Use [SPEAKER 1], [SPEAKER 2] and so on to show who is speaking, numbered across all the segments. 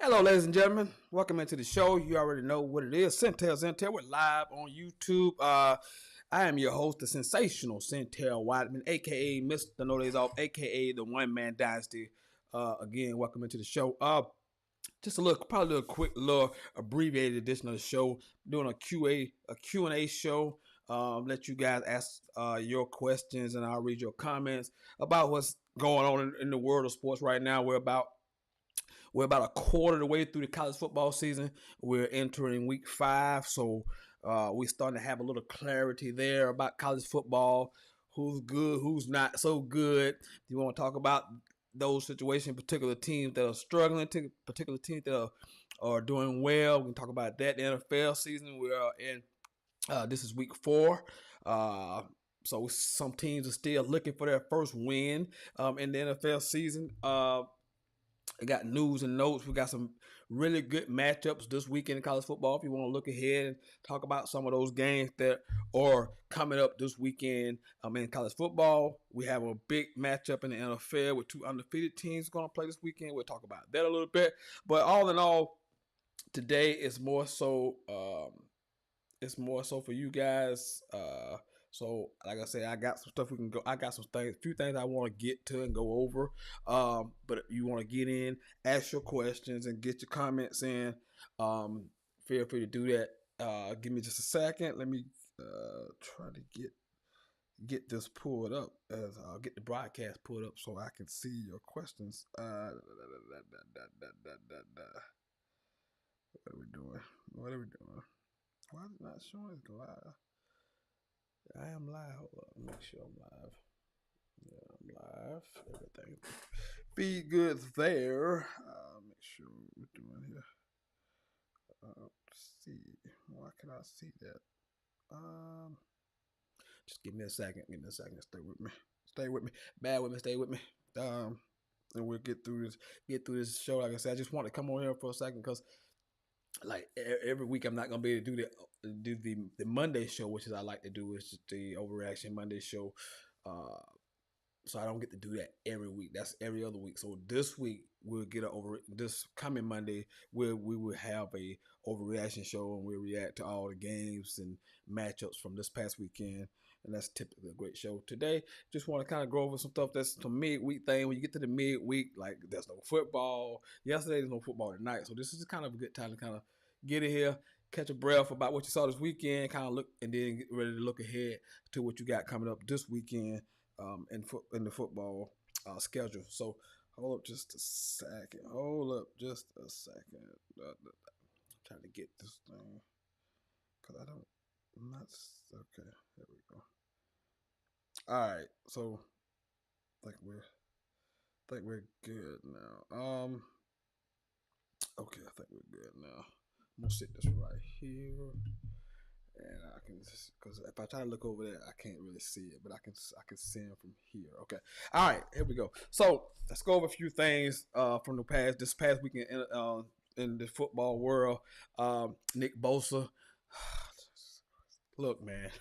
[SPEAKER 1] Hello, ladies and gentlemen. Welcome into the show. You already know what it is. Sentell. We're live on YouTube. I am your host, the sensational Sentell Whiteman, aka Mr. No Days Off, aka the One Man Dynasty. Again, welcome into the show. Just probably a quick, little abbreviated edition of the show. Doing a Q&A show. Let you guys ask your questions, and I'll read your comments about what's going on in the world of sports right now. We're about a quarter of the way through the college football season. We're entering week 5, so we're starting to have a little clarity there about college football. Who's good, who's not so good. You want to talk about those situations, particular teams that are struggling, particular teams that are doing well. We can talk about that. The NFL season, we are in, this is week 4. So some teams are still looking for their first win in the NFL season. We got news and notes. We got some really good matchups this weekend in college football. If you want to look ahead and talk about some of those games that are coming up this weekend in college football, we have a big matchup in the NFL with 2 undefeated teams going to play this weekend. We'll talk about that a little bit. But all in all, today is more so for you guys. So like I said, I got some stuff we can go. I got a few things I want to get to and go over. But if you want to get in, ask your questions and get your comments in, feel free to do that. Give me just a second. Let me try to get this pulled up as I'll get the broadcast pulled up so I can see your questions. What are we doing? Why is it not showing it live? I am live. Hold on. Make sure I'm live. Yeah, I'm live. Everything. Feed good there. Make sure what we're doing here. Let's see. Why can I see that? Just give me a second. Stay with me. Bear with me. Stay with me. And we'll get through this show. Like I said, I just want to come on here for a second because, like, every week I'm not gonna be able to do the Monday show, which is I like to do, is just the Overreaction Monday show. So I don't get to do that every week. That's every other week. So this week we'll get this coming Monday we will have a overreaction show, and we'll react to all the games and matchups from this past weekend. And that's typically a great show. Today, just want to kind of go over some stuff that's some midweek thing. When you get to the midweek, like, there's no football. Yesterday, there's no football tonight. So this is kind of a good time to kind of get in here, catch a breath about what you saw this weekend, kind of look, and then get ready to look ahead to what you got coming up this weekend in the football schedule. So hold up just a second. I'm trying to get this thing because I'm not okay. There we go. All right, so I think we're good now. Okay, I think we're good now. I'm gonna sit this right here, and I can just, because if I try to look over there, I can't really see it, but I can see them from here. Okay, all right, here we go. So let's go over a few things from this past weekend in the football world. Nick Bosa. Look, man.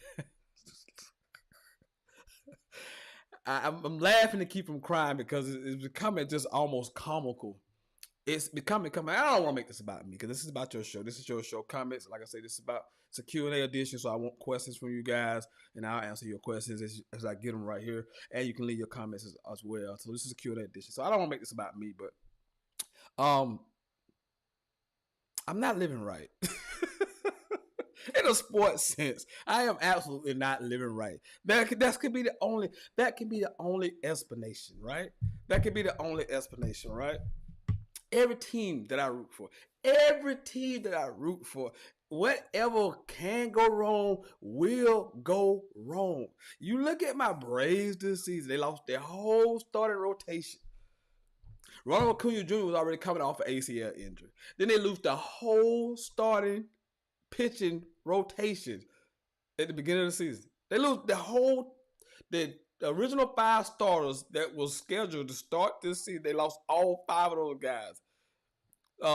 [SPEAKER 1] I'm laughing to keep from crying because it's becoming just almost comical. It's becoming. I don't want to make this about me because this is about your show. This is your show. Comments, like I say, it's a Q&A edition, so I want questions from you guys, and I'll answer your questions as I get them right here, and you can leave your comments as well. So this is a Q&A edition. So I don't want to make this about me, but I'm not living right. In a sports sense, I am absolutely not living right. That could be the only explanation, right? That could be the only explanation, right? Every team that I root for, whatever can go wrong will go wrong. You look at my Braves this season; they lost their whole starting rotation. Ronald Acuna Jr. was already coming off an ACL injury. Then they lose the whole starting pitching rotation at the beginning of the season. They lose the original 5 starters that was scheduled to start this season. They lost all 5 of those guys. 2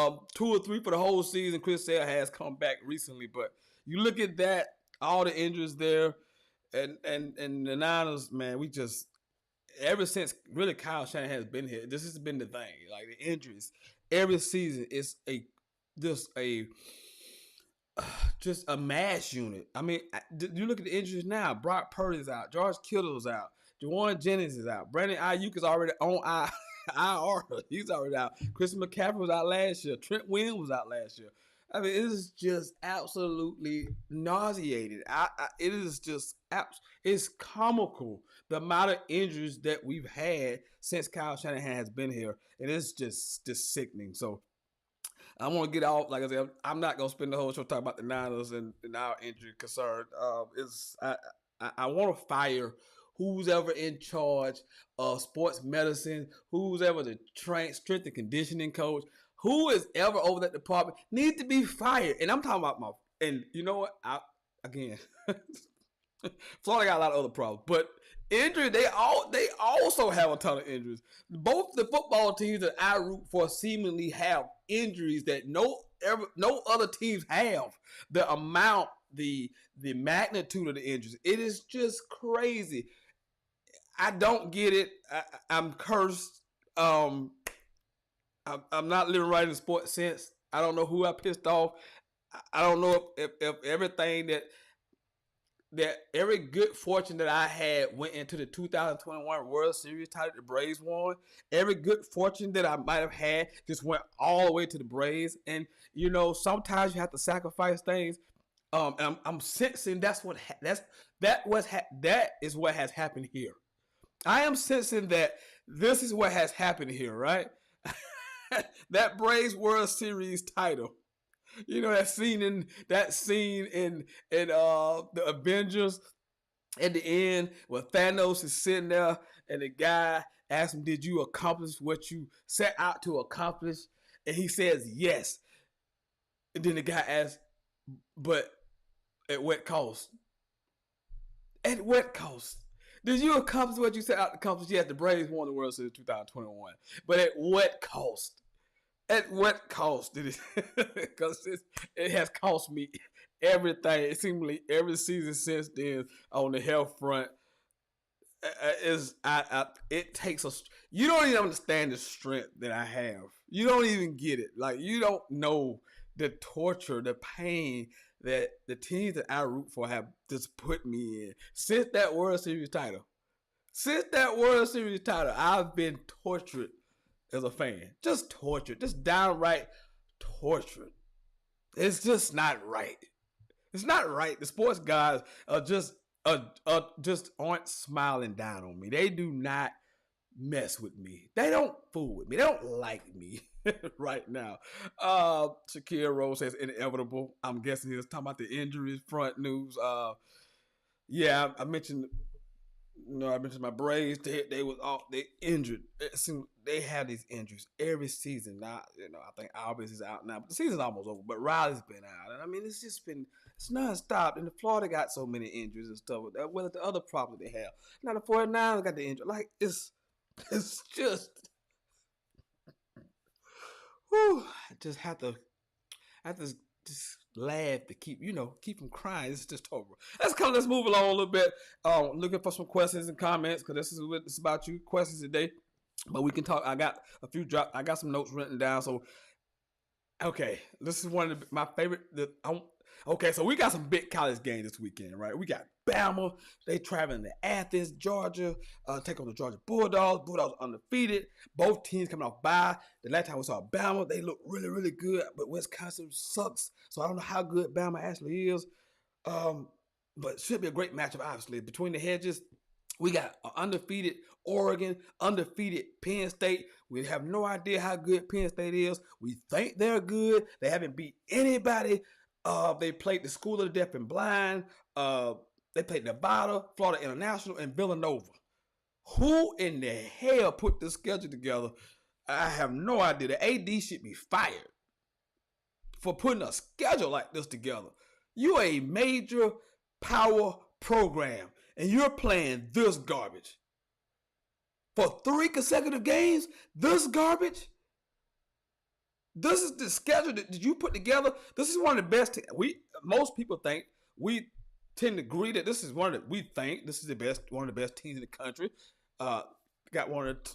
[SPEAKER 1] or 3 for the whole season. Chris Sale has come back recently, but you look at that, all the injuries there, and the Niners, man, we just, ever since really Kyle Shanahan has been here, this has been the thing, like the injuries. every season it's a just a just a mass unit. I mean, you look at the injuries now. Brock Purdy's out. George Kittle's out. Jawan Jennings is out. Brandon Ayuk is already on IR. He's already out. Christian McCaffrey was out last year. Trent Williams was out last year. I mean, it is just absolutely nauseating. It is just it's comical the amount of injuries that we've had since Kyle Shanahan has been here, and it's just sickening. So I want to get off. Like I said, I'm not gonna spend the whole show talking about the Niners and our injury concern. I want to fire who's ever in charge of sports medicine, who's ever the strength and conditioning coach, who is ever over that department needs to be fired. And I'm talking about and you know what? Again, Florida got a lot of other problems, but injury they also have a ton of injuries. Both the football teams that I root for seemingly have injuries that no other teams have. The amount, the magnitude of the injuries, it is just crazy. I don't get it. I'm cursed. I'm not living right in the sports sense. I don't know who I pissed off. I don't know if everything that every good fortune that I had went into the 2021 World Series title the Braves won. Every good fortune that I might have had just went all the way to the Braves. And you know, sometimes you have to sacrifice things. I'm sensing that is what has happened here. I am sensing that this is what has happened here, right? That Braves World Series title. You know that scene in the Avengers at the end where Thanos is sitting there and the guy asks him, "Did you accomplish what you set out to accomplish?" And he says, "Yes." And then the guy asks, "But at what cost?" At what cost? Did you accomplish what you set out to accomplish? Yes, the Braves won the World Series 2021. But at what cost? At what cost did it? Because it has cost me everything. It seemingly every season since then on the health front. It takes us. You don't even understand the strength that I have. You don't even get it. Like you don't know the torture, the pain that the teams that I root for have just put me in since that World Series title. Since that World Series title, I've been tortured as a fan. Just tortured. Just downright tortured. It's just not right. It's not right. The sports guys are just aren't smiling down on me. They do not mess with me. They don't fool with me. They don't like me right now. Shakira Rose says inevitable. I'm guessing he was talking about the injuries front news. Yeah, I mentioned. I mentioned my Braves. They injured. They have these injuries every season. Now, I think Albers is out now, but the season's almost over. But Riley's been out, and I mean, it's nonstop. And the Florida got so many injuries and stuff. Well, the other problem they have. Now the 49ers got the injury. Like it's just. Whew, I just have to just laugh to keep from crying. It's just over. Let's move along a little bit. Looking for some questions and comments because this is what it's about. You questions today, but we can talk. I got a few I got some notes written down. So, okay, this is one of my favorite. Okay, so we got some big college games this weekend, right? We got Bama. They traveling to Athens, Georgia. Take on the Georgia Bulldogs. Bulldogs undefeated. Both teams coming off bye. The last time we saw Bama, they look really, really good, but Wisconsin sucks. So I don't know how good Bama actually is. But it should be a great matchup, obviously. Between the hedges, we got undefeated Oregon, undefeated Penn State. We have no idea how good Penn State is. We think they're good. They haven't beat anybody. They played the School of the Deaf and Blind. They played Nevada, Florida International, and Villanova. Who in the hell put this schedule together? I have no idea. The AD should be fired for putting a schedule like this together. You're a major power program, and you're playing this garbage. For 3 consecutive games, this garbage? This is the schedule that you put together. This is one of the best. Most people think we tend to agree that this is one of the best teams in the country. Got one of the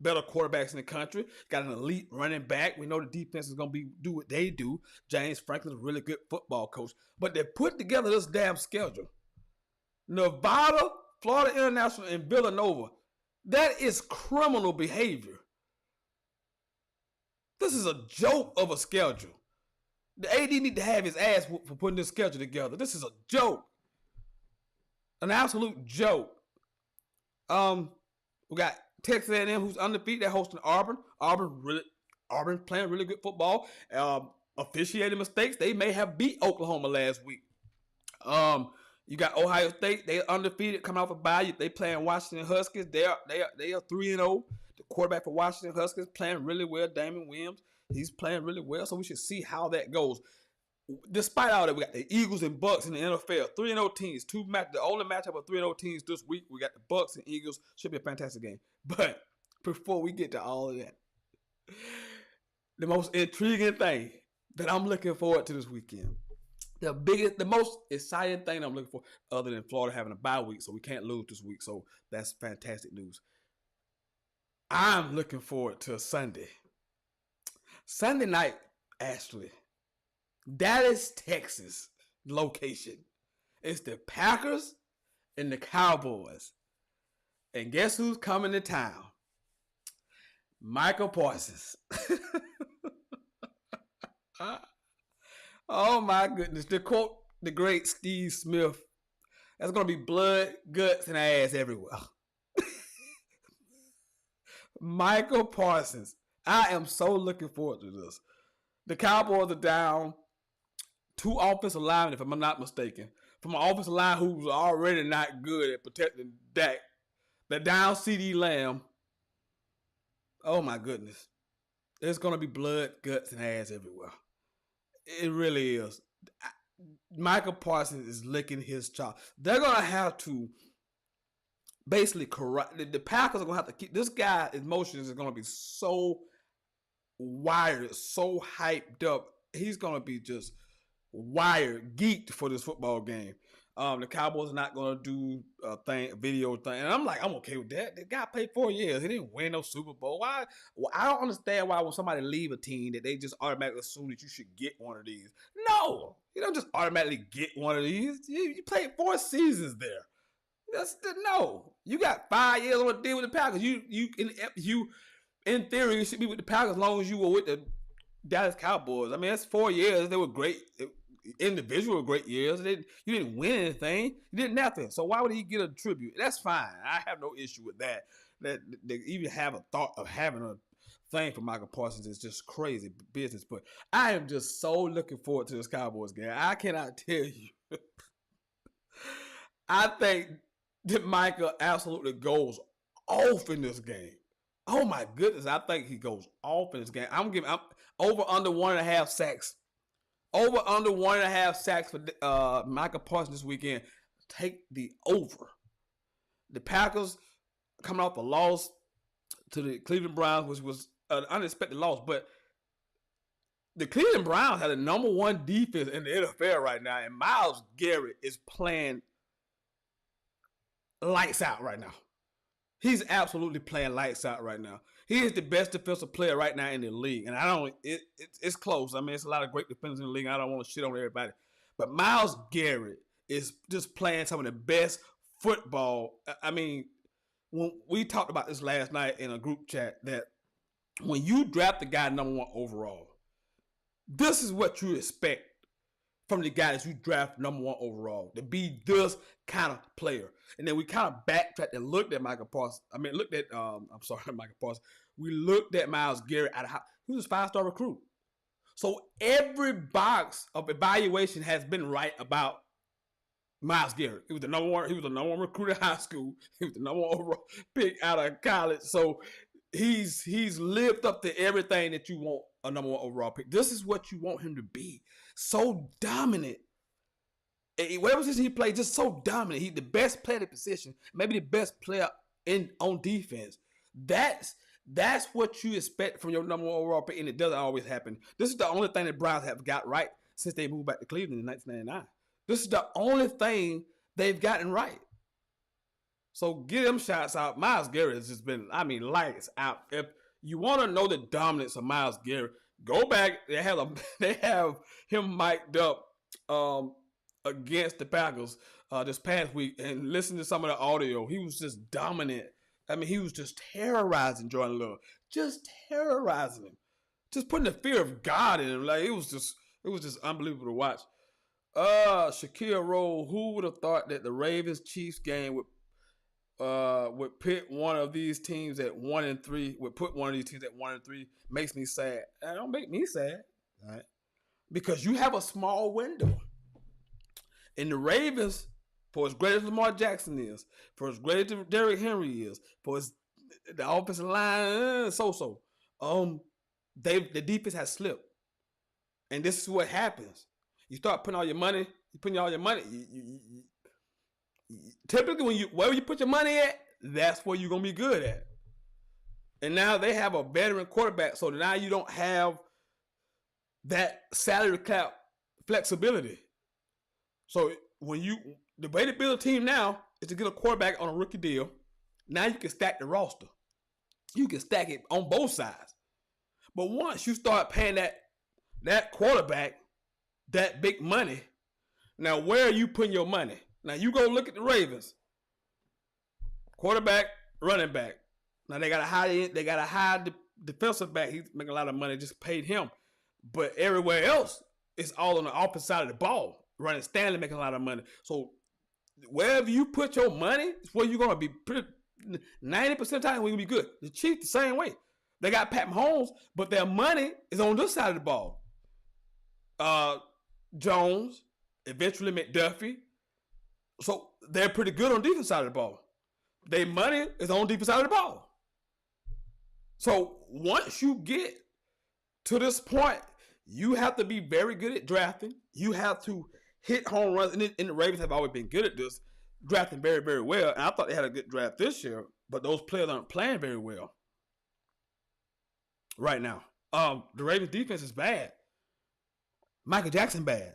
[SPEAKER 1] better quarterbacks in the country. Got an elite running back. We know the defense is going to do what they do. James Franklin's a really good football coach. But they put together this damn schedule. Nevada, Florida International, and Villanova. That is criminal behavior. This is a joke of a schedule. The AD need to have his ass for putting this schedule together. This is a joke. An absolute joke. We got Texas A&M, who's undefeated. They're hosting Auburn. Auburn playing really good football. Officiating mistakes. They may have beat Oklahoma last week. You got Ohio State. They're undefeated, coming off a bye. They playing Washington Huskies. They are 3-0. The quarterback for Washington Huskies playing really well. Damon Williams. He's playing really well. So we should see how that goes. Despite all that, we got the Eagles and Bucks in the NFL. 3-0 teams. The only matchup of 3-0 teams this week. We got the Bucks and Eagles. Should be a fantastic game. But before we get to all of that, the most intriguing thing that I'm looking forward to this weekend, the most exciting thing I'm looking for, other than Florida having a bye week, so we can't lose this week. So that's fantastic news. I'm looking forward to Sunday. Sunday night, actually. Dallas, Texas location. It's the Packers and the Cowboys. And guess who's coming to town? Michael Parsons. Oh my goodness. To quote the great Steve Smith, that's going to be blood, guts, and ass everywhere. Michael Parsons. I am so looking forward to this. The Cowboys are down 2 offensive linemen, if I'm not mistaken. From an offensive line who's already not good at protecting Dak. The down CD Lamb. Oh my goodness. There's going to be blood, guts, and ass everywhere. It really is. Michael Parsons is licking his chops. They're going to have to basically correct. The Packers are going to have to keep. This guy's emotions are going to be so wired, so hyped up. He's going to be just wired, geeked for this football game. The Cowboys are not going to do a video thing. And I'm okay with that. The guy played 4 years. He didn't win no Super Bowl. Why? Well, I don't understand why when somebody leave a team that they just automatically assume that you should get one of these. No. You don't just automatically get one of these. You played 4 seasons there. No. You got 5 years on a deal with the Packers. You in theory, you should be with the Packers as long as you were with the Dallas Cowboys. I mean, that's 4 years. They were great. Individual great years. You didn't win anything. You did nothing. So why would he get a tribute? That's fine. I have no issue with that. That they even have a thought of having a thing for Michael Parsons is just crazy business. But I am just so looking forward to this Cowboys game. I cannot tell you. I think that Michael absolutely goes off in this game. Oh my goodness. I think he goes off in this game. I'm over under 1.5 sacks. Over under 1.5 sacks for Michael Parsons this weekend. Take the over. The Packers coming off a loss to the Cleveland Browns, which was an unexpected loss. But the Cleveland Browns have the number 1 defense in the NFL right now. And Myles Garrett is playing lights out right now. He's absolutely playing lights out right now. He is the best defensive player right now in the league. And it's close. I mean, it's a lot of great defenders in the league. I don't want to shit on everybody. But Myles Garrett is just playing some of the best football. I mean, when we talked about this last night in a group chat, that when you draft the guy number 1 overall, this is what you expect from the guy that you draft number 1 overall, to be this kind of player. And then we kind of backtracked and looked at Michael Parsons. Michael Parsons. We looked at Myles Garrett he was a 5-star recruit. So every box of evaluation has been right about Myles Garrett. He was the number 1 recruit in high school. He was the number 1 overall pick out of college. So he's lived up to everything that you want a number 1 overall pick. This is what you want him to be. So dominant. Whatever position he played, just so dominant. He's the best player at the position, maybe the best player on defense. That's what you expect from your number 1 overall pick, and it doesn't always happen. This is the only thing the Browns have got right since they moved back to Cleveland in 1999. This is the only thing they've gotten right. So get them shots out. Myles Garrett has just been, I mean, lights out. If you want to know the dominance of Myles Garrett, go back. They have him mic'd up against the Packers this past week, and listen to some of the audio. He was just dominant. I mean, he was just terrorizing Jordan Love, just terrorizing him, just putting the fear of God in him. Like it was just unbelievable to watch. Shaquille Rowe, who would have thought that the Ravens Chiefs game would pit one of these teams at 1-3, would put one of these teams at 1-3, makes me sad. That don't make me sad, right? Because you have a small window. And the Ravens, for as great as Lamar Jackson is, for as great as Derrick Henry is, for as the offensive line, the defense has slipped. And this is what happens. You start putting all your money, typically wherever you put your money at, that's where you're going to be good at. And now they have a veteran quarterback, so now you don't have that salary cap flexibility. So the way to build a team now is to get a quarterback on a rookie deal. Now you can stack the roster. You can stack it on both sides. But once you start paying that quarterback that big money, now where are you putting your money? Now you go look at the Ravens. Quarterback, running back. Now they got a high defensive back. He's making a lot of money. Just paid him. But everywhere else, it's all on the opposite side of the ball. Running Stanley making a lot of money. So wherever you put your money, it's where you're going to be. 90% of the time, we're going to be good. The Chiefs, the same way. They got Pat Mahomes, but their money is on this side of the ball. Jones, eventually McDuffie. So they're pretty good on the defense side of the ball. Their money is on the defense side of the ball. So once you get to this point, you have to be very good at drafting. You have to hit home runs. And the Ravens have always been good at this, drafting very, very well. And I thought they had a good draft this year, but those players aren't playing very well right now. The Ravens defense is bad. Michael Jackson bad.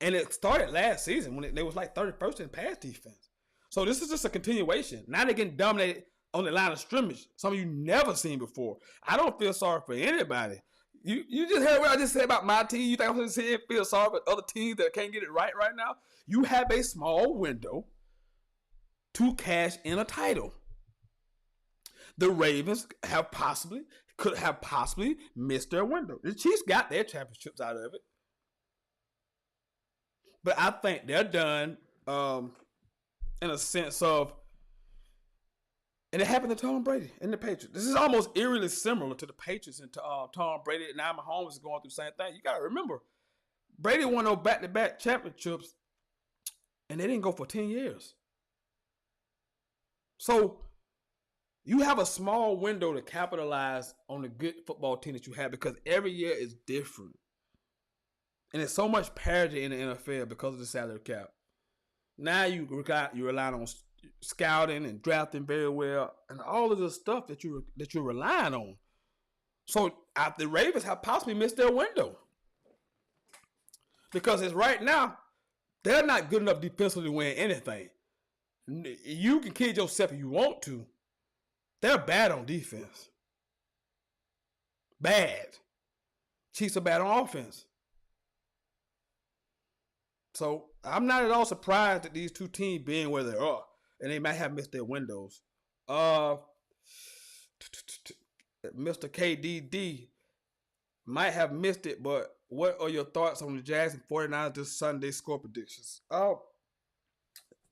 [SPEAKER 1] And it started last season when they was like 31st in pass defense. So this is just a continuation. Now they're getting dominated on the line of scrimmage. Something you never seen before. I don't feel sorry for anybody. You just heard what I just said about my team. You think I'm going to feel sorry for other teams that can't get it right now? You have a small window to cash in a title. The Ravens could have possibly missed their window. The Chiefs got their championships out of it. But I think they're done in a sense of, and it happened to Tom Brady and the Patriots. This is almost eerily similar to the Patriots and to Tom Brady. Now Mahomes is going through the same thing. You got to remember, Brady won those back-to-back championships, and they didn't go for 10 years. So you have a small window to capitalize on the good football team that you have because every year is different. And there's so much parity in the NFL because of the salary cap. Now you're relying on scouting and drafting very well, and all of the stuff that you're relying on. So the Ravens have possibly missed their window because it's right now they're not good enough defensively to win anything. You can kid yourself if you want to. They're bad on defense. Bad. Chiefs are bad on offense. So I'm not at all surprised that these two teams being where they are. And they might have missed their windows. Mr. KDD might have missed it, but what are your thoughts on the Jags and 49ers this Sunday score predictions?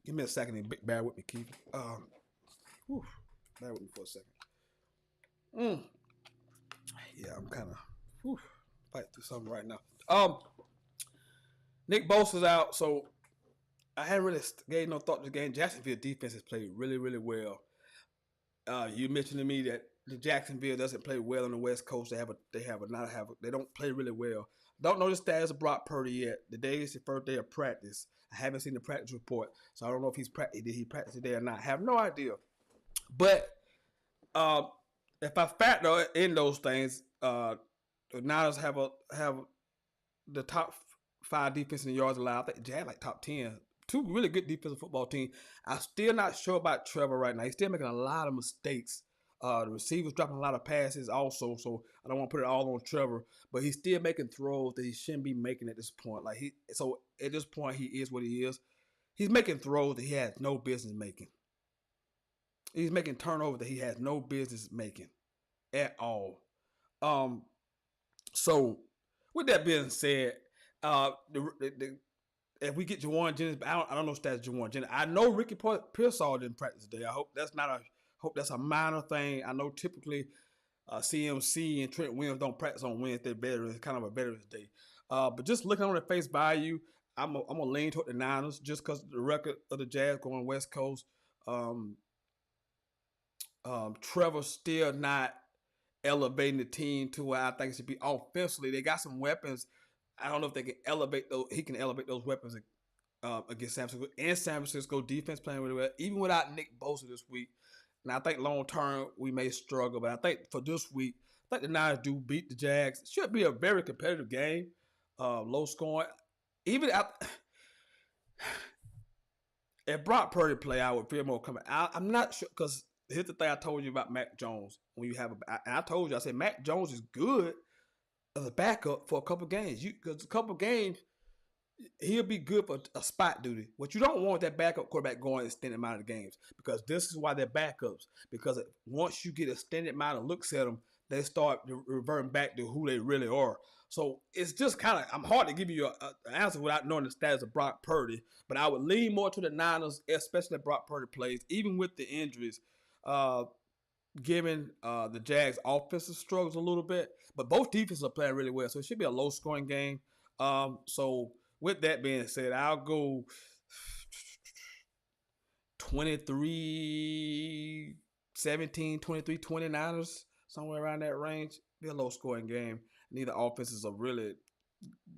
[SPEAKER 1] Give me a second and bear with me, Keith. Bear with me for a second. Yeah, I'm kind of fighting through something right now. Nick Bosa's out, so I hadn't really gave no thought to the game. Jacksonville defense has played really, really well. You mentioned to me that the Jacksonville doesn't play well on the West Coast. They don't play really well. Don't know the status of Brock Purdy yet. Today is the first day of practice. I haven't seen the practice report, so I don't know if did he practice today or not. I have no idea. But if I factor in those things, the Niners have the top 5 defense in yards allowed. I think Jags like top 10 two really good defensive football teams. I'm still not sure about Trevor right now. He's still making a lot of mistakes. The receivers dropping a lot of passes also, so I don't want to put it all on Trevor, but he's still making throws that he shouldn't be making at this point. So at this point he is what he is. He's making throws that he has no business making. He's making turnovers that he has no business making at all. Um, so with that being said, if we get Jawan Jennings, I don't know stats Jawan Jennings. I know Ricky Pearsall didn't practice today. I hope that's a minor thing. I know typically CMC and Trent Williams don't practice on Wednesday. It's kind of a Veterans Day. But just looking on the face value, I'm gonna lean toward the Niners just because the record of the Jazz going West Coast. Trevor's still not elevating the team to where I think it should be offensively. They got some weapons. I don't know if they can elevate those. He can elevate those weapons against San Francisco. And San Francisco defense playing really well, even without Nick Bosa this week. And I think long term we may struggle, but I think for this week, I think the Niners do beat the Jags. It should be a very competitive game, low scoring. Even if Brock Purdy play, I would feel more coming. I'm not sure because here's the thing I told you about Mac Jones. When you have I told you, I said Mac Jones is good as a backup for a couple games. Because a couple games, he'll be good for a spot duty. What you don't want that backup quarterback going extended amount of games because this is why they're backups. Because once you get extended amount of looks at them, they start reverting back to who they really are. So it's just kind of, I'm hard to give you an answer without knowing the status of Brock Purdy. But I would lean more to the Niners, especially if Brock Purdy plays, even with the injuries. Given the Jags' offensive struggles a little bit, but both defenses are playing really well, so it should be a low-scoring game. So with that being said, I'll go 23-17, 23-29ers, somewhere around that range. Be a low-scoring game. Neither offenses are really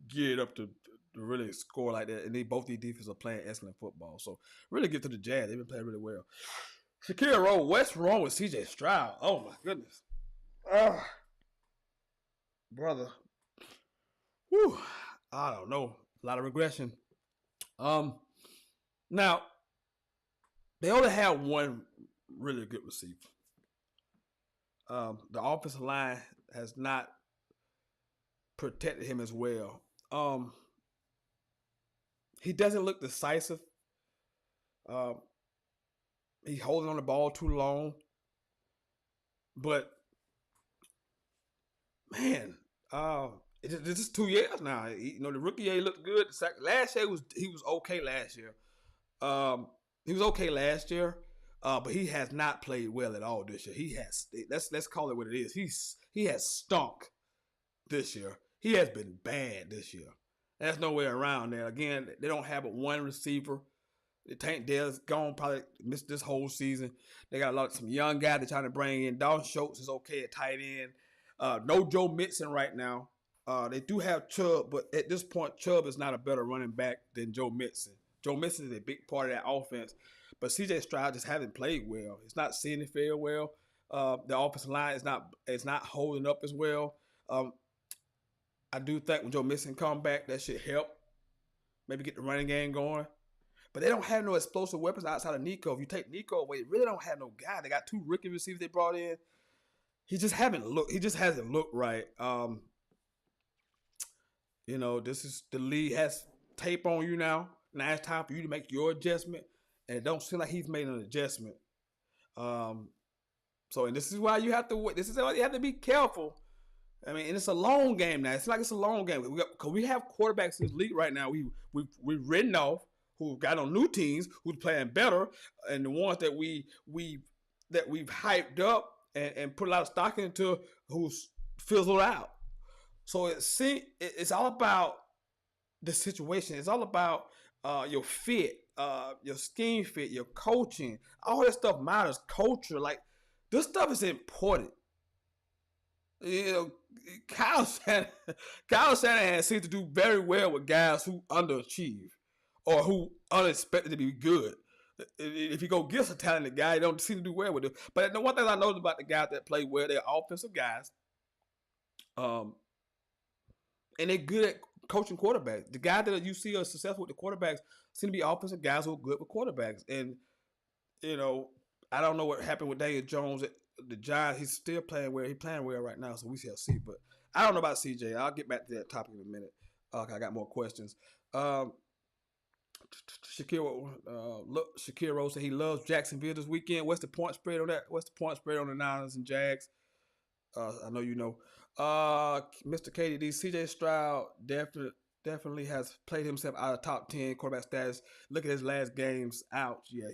[SPEAKER 1] geared up to really score like that, and both these defenses are playing excellent football. So really get to the Jazz. They've been playing really well. Shakira Rowe, what's wrong with CJ Stroud? Oh my goodness. Brother. Whew. I don't know. A lot of regression. Now, they only have one really good receiver. The offensive line has not protected him as well. He doesn't look decisive. He's holding on the ball too long. But, man, this is 2 years now. The rookie year looked good. Last year, he was okay last year. He was okay last year, but he has not played well at all this year. He has, let's call it what it is. He has stunk this year. He has been bad this year. There's no way around that. Again, they don't have but one receiver. Tank Dell's gone, probably missed this whole season. They got some young guy they're trying to bring in. Dalton Schultz is okay at tight end. No Joe Mixon right now. They do have Chubb, but at this point, Chubb is not a better running back than Joe Mixon. Joe Mixon is a big part of that offense. But CJ Stroud just hasn't played well. It's not seeing it very well. The offensive line is not holding up as well. I do think when Joe Mixon come back, that should help. Maybe get the running game going. But they don't have no explosive weapons outside of Nico. If you take Nico away, they really don't have no guy. They got two rookie receivers they brought in. He just hasn't looked right. This is the league has tape on you now. Now it's time for you to make your adjustment. And it don't seem like he's made an adjustment. And this is why you have to wait. This is why you have to be careful. I mean, and it's a long game now. It's like it's a long game. Because we have quarterbacks in this league right now. We've written off who got on new teams, who's playing better, and the ones that we've hyped up and put a lot of stock into, who's fizzled out. So it's all about the situation. It's all about your fit, your scheme fit, your coaching. All that stuff matters. Culture, like this stuff is important. Kyle Shanahan seems to do very well with guys who underachieve or who unexpected to be good. If you go get a talented guy, you don't seem to do well with it. But the one thing I noticed about the guys that play well, they're offensive guys. And they're good at coaching quarterbacks. The guy that you see are successful with the quarterbacks seem to be offensive guys who are good with quarterbacks. And you know, I don't know what happened with Daniel Jones at the Giants. He's still playing well. He's playing well right now, so we shall see. But I don't know about CJ. I'll get back to that topic in a minute. I got more questions. Shakir Rose said he loves Jacksonville this weekend. What's the point spread on that? What's the point spread on the Niners and Jags? I know you know. Mr. KDD, CJ Stroud definitely has played himself out of top 10 quarterback status. Look at his last games out. Yeah,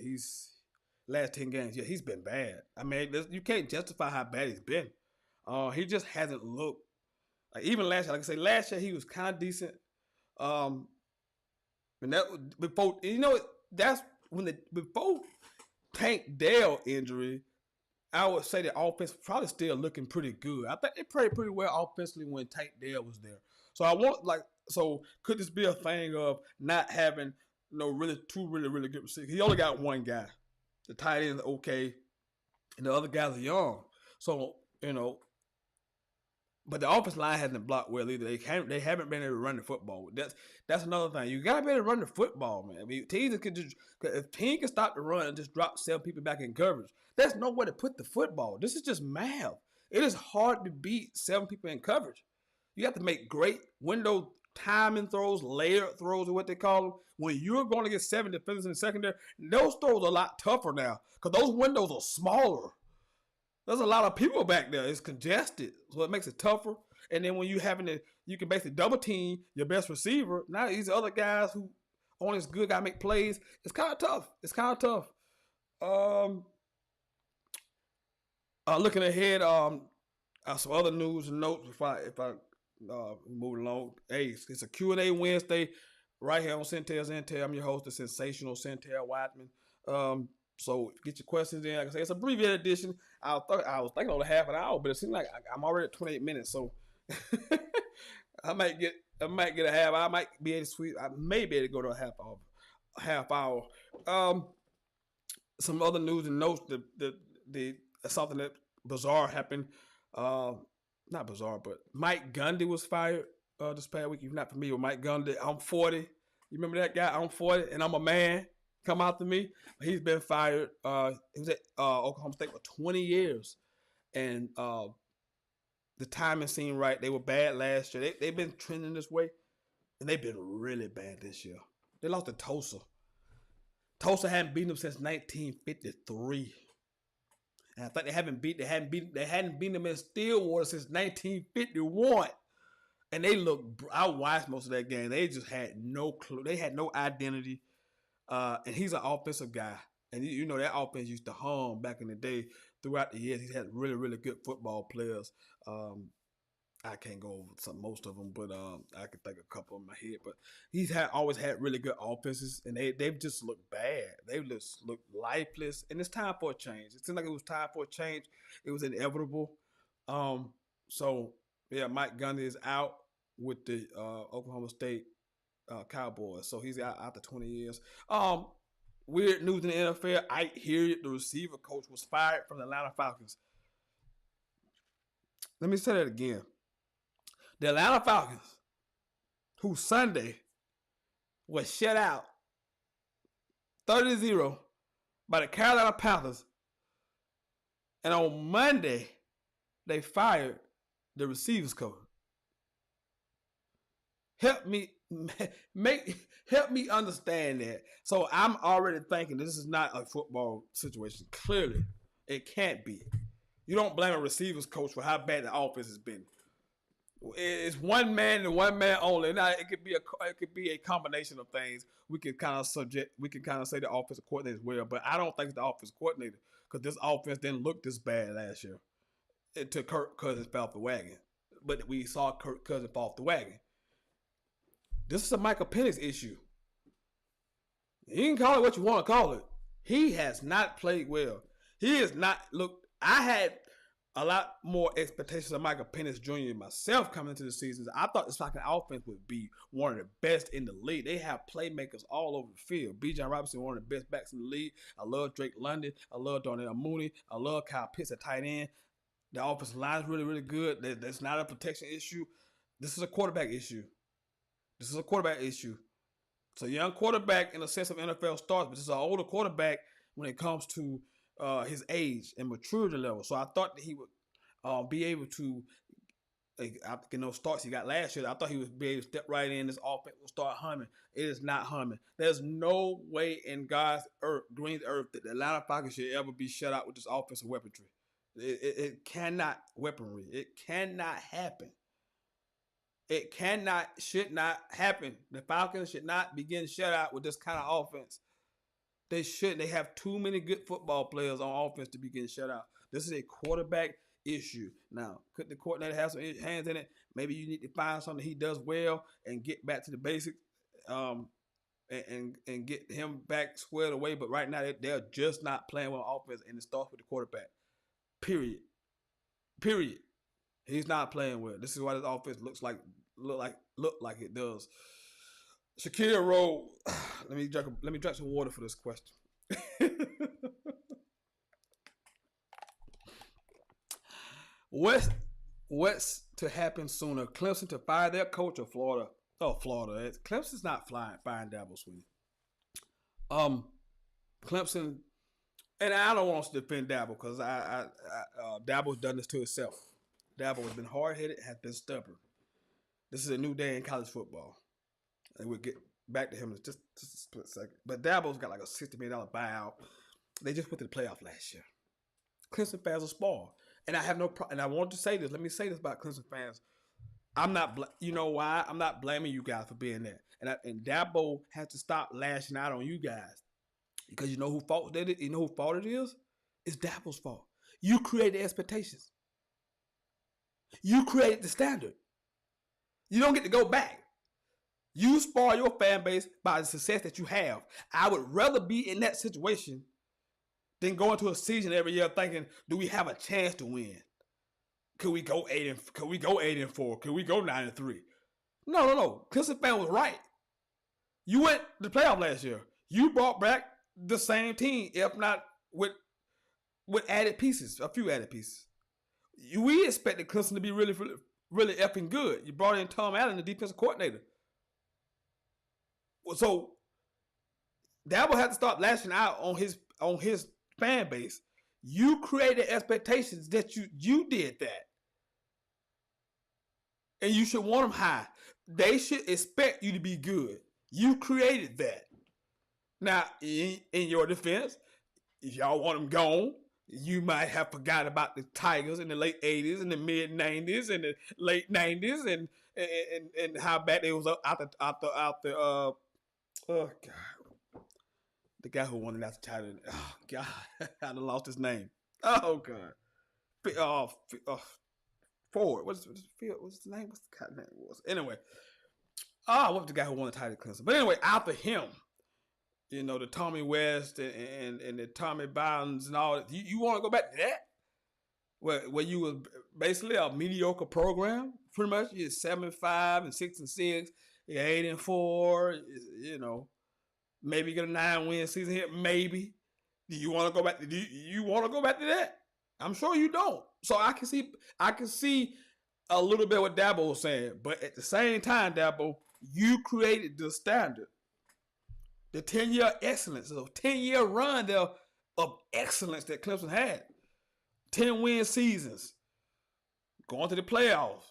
[SPEAKER 1] last 10 games. Yeah, he's been bad. I mean, you can't justify how bad he's been. He just hasn't looked like, even last year. Like I say, last year he was kind of decent. And that before, that's when before Tank Dell injury, I would say the offense probably still looking pretty good. I think they played pretty well offensively when Tank Dell was there. So could this be a thing of not having two really good receivers? He only got one guy. The tight end is okay, and the other guys are young. So but the offensive line hasn't blocked well either. They haven't been able to run the football. That's another thing. You gotta be able to run the football, man. I mean, teams can if team can stop the run and just drop 7 people back in coverage, there's nowhere to put the football. This is just math. It is hard to beat 7 people in coverage. You have to make great window timing throws, layered throws, or what they call them. When you're going to get 7 defenders in the secondary, those throws are a lot tougher now because those windows are smaller. There's a lot of people back there. It's congested, so it makes it tougher. And then when you can basically double team your best receiver. Now these other guys who aren't as good gotta make plays. It's kind of tough. Looking ahead, some other news and notes if I move along. Hey, it's a Q&A Wednesday right here on Sentell. I'm your host, the sensational Sentell Whiteman. So get your questions in. Like I say, it's a abbreviated edition. I was thinking on a half an hour, but it seems like I'm already at 28 minutes. So I might get a half. I might be able to sweep. I may be able to go to a half hour. Some other news and notes. The something that bizarre happened. Not bizarre, but Mike Gundy was fired this past week. If you're not familiar with Mike Gundy, I'm 40. You remember that guy? I'm 40, and I'm a man. Come out to me. He's been fired. He was at Oklahoma State for 20 years. And the timing seemed right. They were bad last year. They've been trending this way. And they've been really bad this year. They lost to Tulsa. Tulsa hadn't beaten them since 1953. And I think they hadn't beaten them in Stillwater since 1951. And they looked, I watched most of that game. They just had no clue. They had no identity. And he's an offensive guy. And that offense used to hum back in the day. Throughout the years, he's had really, really good football players. I can't go over most of them, but I can think a couple in my head. But he's always had really good offenses, and they've just looked bad. They've just looked lifeless, and it's time for a change. It seemed like it was time for a change. It was inevitable. So, yeah, Mike Gundy is out with the Oklahoma State Cowboys. So he's out after 20 years. Weird news in the NFL. I hear the receiver coach was fired from the Atlanta Falcons. Let me say that again. The Atlanta Falcons, who Sunday was shut out 30-0 by the Carolina Panthers, and on Monday they fired the receivers coach. Help me understand that. So I'm already thinking this is not a football situation. Clearly, it can't be. You don't blame a receivers coach for how bad the offense has been. It's one man and one man only. Now it could be a combination of things. We can kind of say the offensive coordinator as well, but I don't think it's the offensive coordinator because this offense didn't look this bad last year. It took Kirk Cousins fell off the wagon, but we saw Kirk Cousins fall off the wagon. This is a Michael Penix issue. You can call it what you want to call it. He has not played well. He has not looked. I had a lot more expectations of Michael Penix Jr. myself coming into the season. I thought this fucking offense would be one of the best in the league. They have playmakers all over the field. Bijan Robinson, one of the best backs in the league. I love Drake London. I love Darnell Mooney. I love Kyle Pitts at tight end. The offensive line is really, really good. That's not a protection issue. This is a quarterback issue. This is a quarterback issue. It's a young quarterback in the sense of NFL starts, but this is an older quarterback when it comes to his age and maturity level. So I thought that he would be able to, after those starts he got last year, I thought he would be able to step right in. This offense will start humming. It is not humming. There's no way in God's earth, green earth, that the Atlanta Falcons should ever be shut out with this offensive weaponry. It cannot weaponry. It cannot happen. It should not happen. The Falcons should not be getting shut out with this kind of offense. They shouldn't. They have too many good football players on offense to be getting shut out. This is a quarterback issue. Now, could the coordinator have some hands in it? Maybe you need to find something he does well and get back to the basics, and get him back squared away. But right now, they're just not playing well offense, and it starts with the quarterback. Period. He's not playing well. This is why this offense look like it does. Shakira Rowe, let me drink some water for this question. What's to happen sooner? Clemson to fire their coach or Florida? Oh, Florida. Clemson's not firing Dabo Swinney. Clemson, and I don't want to defend Dabo because Dabo's done this to himself. Dabo has been hard-headed, has been stubborn. This is a new day in college football. And we'll get back to him in just a split second. But Dabo's got like a $60 million buyout. They just went to the playoff last year. Clemson fans are spoiled. And I have no problem. And I want to say this. Let me say this about Clemson fans. I'm not, you know why? I'm not blaming you guys for being there. And Dabo has to stop lashing out on you guys. Because you know who fault it is? You know who fault it is? It's Dabo's fault. You created expectations. You created the standard. You don't get to go back. You spoil your fan base by the success that you have. I would rather be in that situation than go into a season every year thinking, do we have a chance to win? Could we go 8-4? Could we go 9-3? No. Clemson fan was right. You went to the playoff last year. You brought back the same team, if not with added pieces, a few added pieces. We expected Clemson to be really effing good. You brought in Tom Allen, the defensive coordinator. So Dabo had to start lashing out on his fan base. You created expectations that you did that. And you should want them high. They should expect you to be good. You created that. Now, in your defense, if y'all want them gone, you might have forgot about the Tigers in the late 80s and the mid 90s and the late 90s and how bad they was out the oh God, the guy who won the national title. Oh God, I done lost his name. Oh God, Ford. What's his name? What's the guy's name was? Anyway, what was the guy who won the title? Clemson. But anyway, after him. You know, the Tommy West and the Tommy Bowens and all that. You want to go back to that? Where you was basically a mediocre program, pretty much. You're 7-5 and 6-6. You're 8-4. You know, maybe get a 9-win season here. Maybe. Do you want to go back? Do you want to go back to that? I'm sure you don't. So I can see a little bit what Dabo was saying, but at the same time, Dabo, you created the standard. The 10-year excellence, the 10-year run there of excellence that Clemson had. 10-win seasons. Going to the playoffs.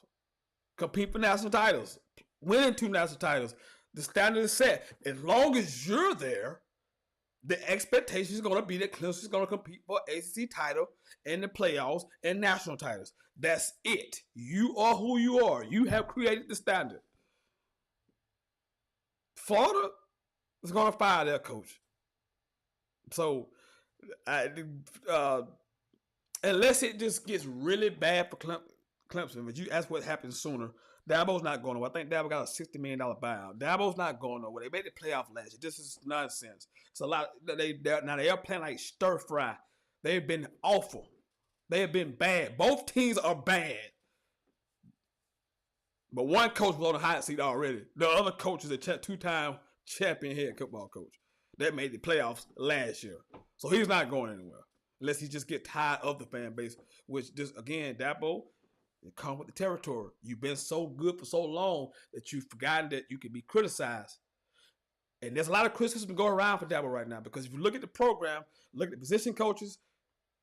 [SPEAKER 1] Compete for national titles. Winning 2 national titles. The standard is set. As long as you're there, the expectation is going to be that Clemson is going to compete for ACC title and the playoffs and national titles. That's it. You are who you are. You have created the standard. Florida is going to fire their coach. So, unless it just gets really bad for Clemson, but you ask what happens sooner, Dabo's not going nowhere. I think Dabo got a $60 million buyout. Dabo's not going nowhere. They made the playoff last year. This is nonsense. It's a lot. They are playing like stir fry. They've been awful. They have been bad. Both teams are bad. But one coach was on the hot seat already. The other coach is a 2-time champion head football coach that made the playoffs last year. So he's not going anywhere unless he just gets tired of the fan base, which just, again, Dabo, It comes with the territory. You've been so good for so long that you've forgotten that you can be criticized. And there's a lot of criticism going around for Dabo right now because if you look at the program, look at the position coaches,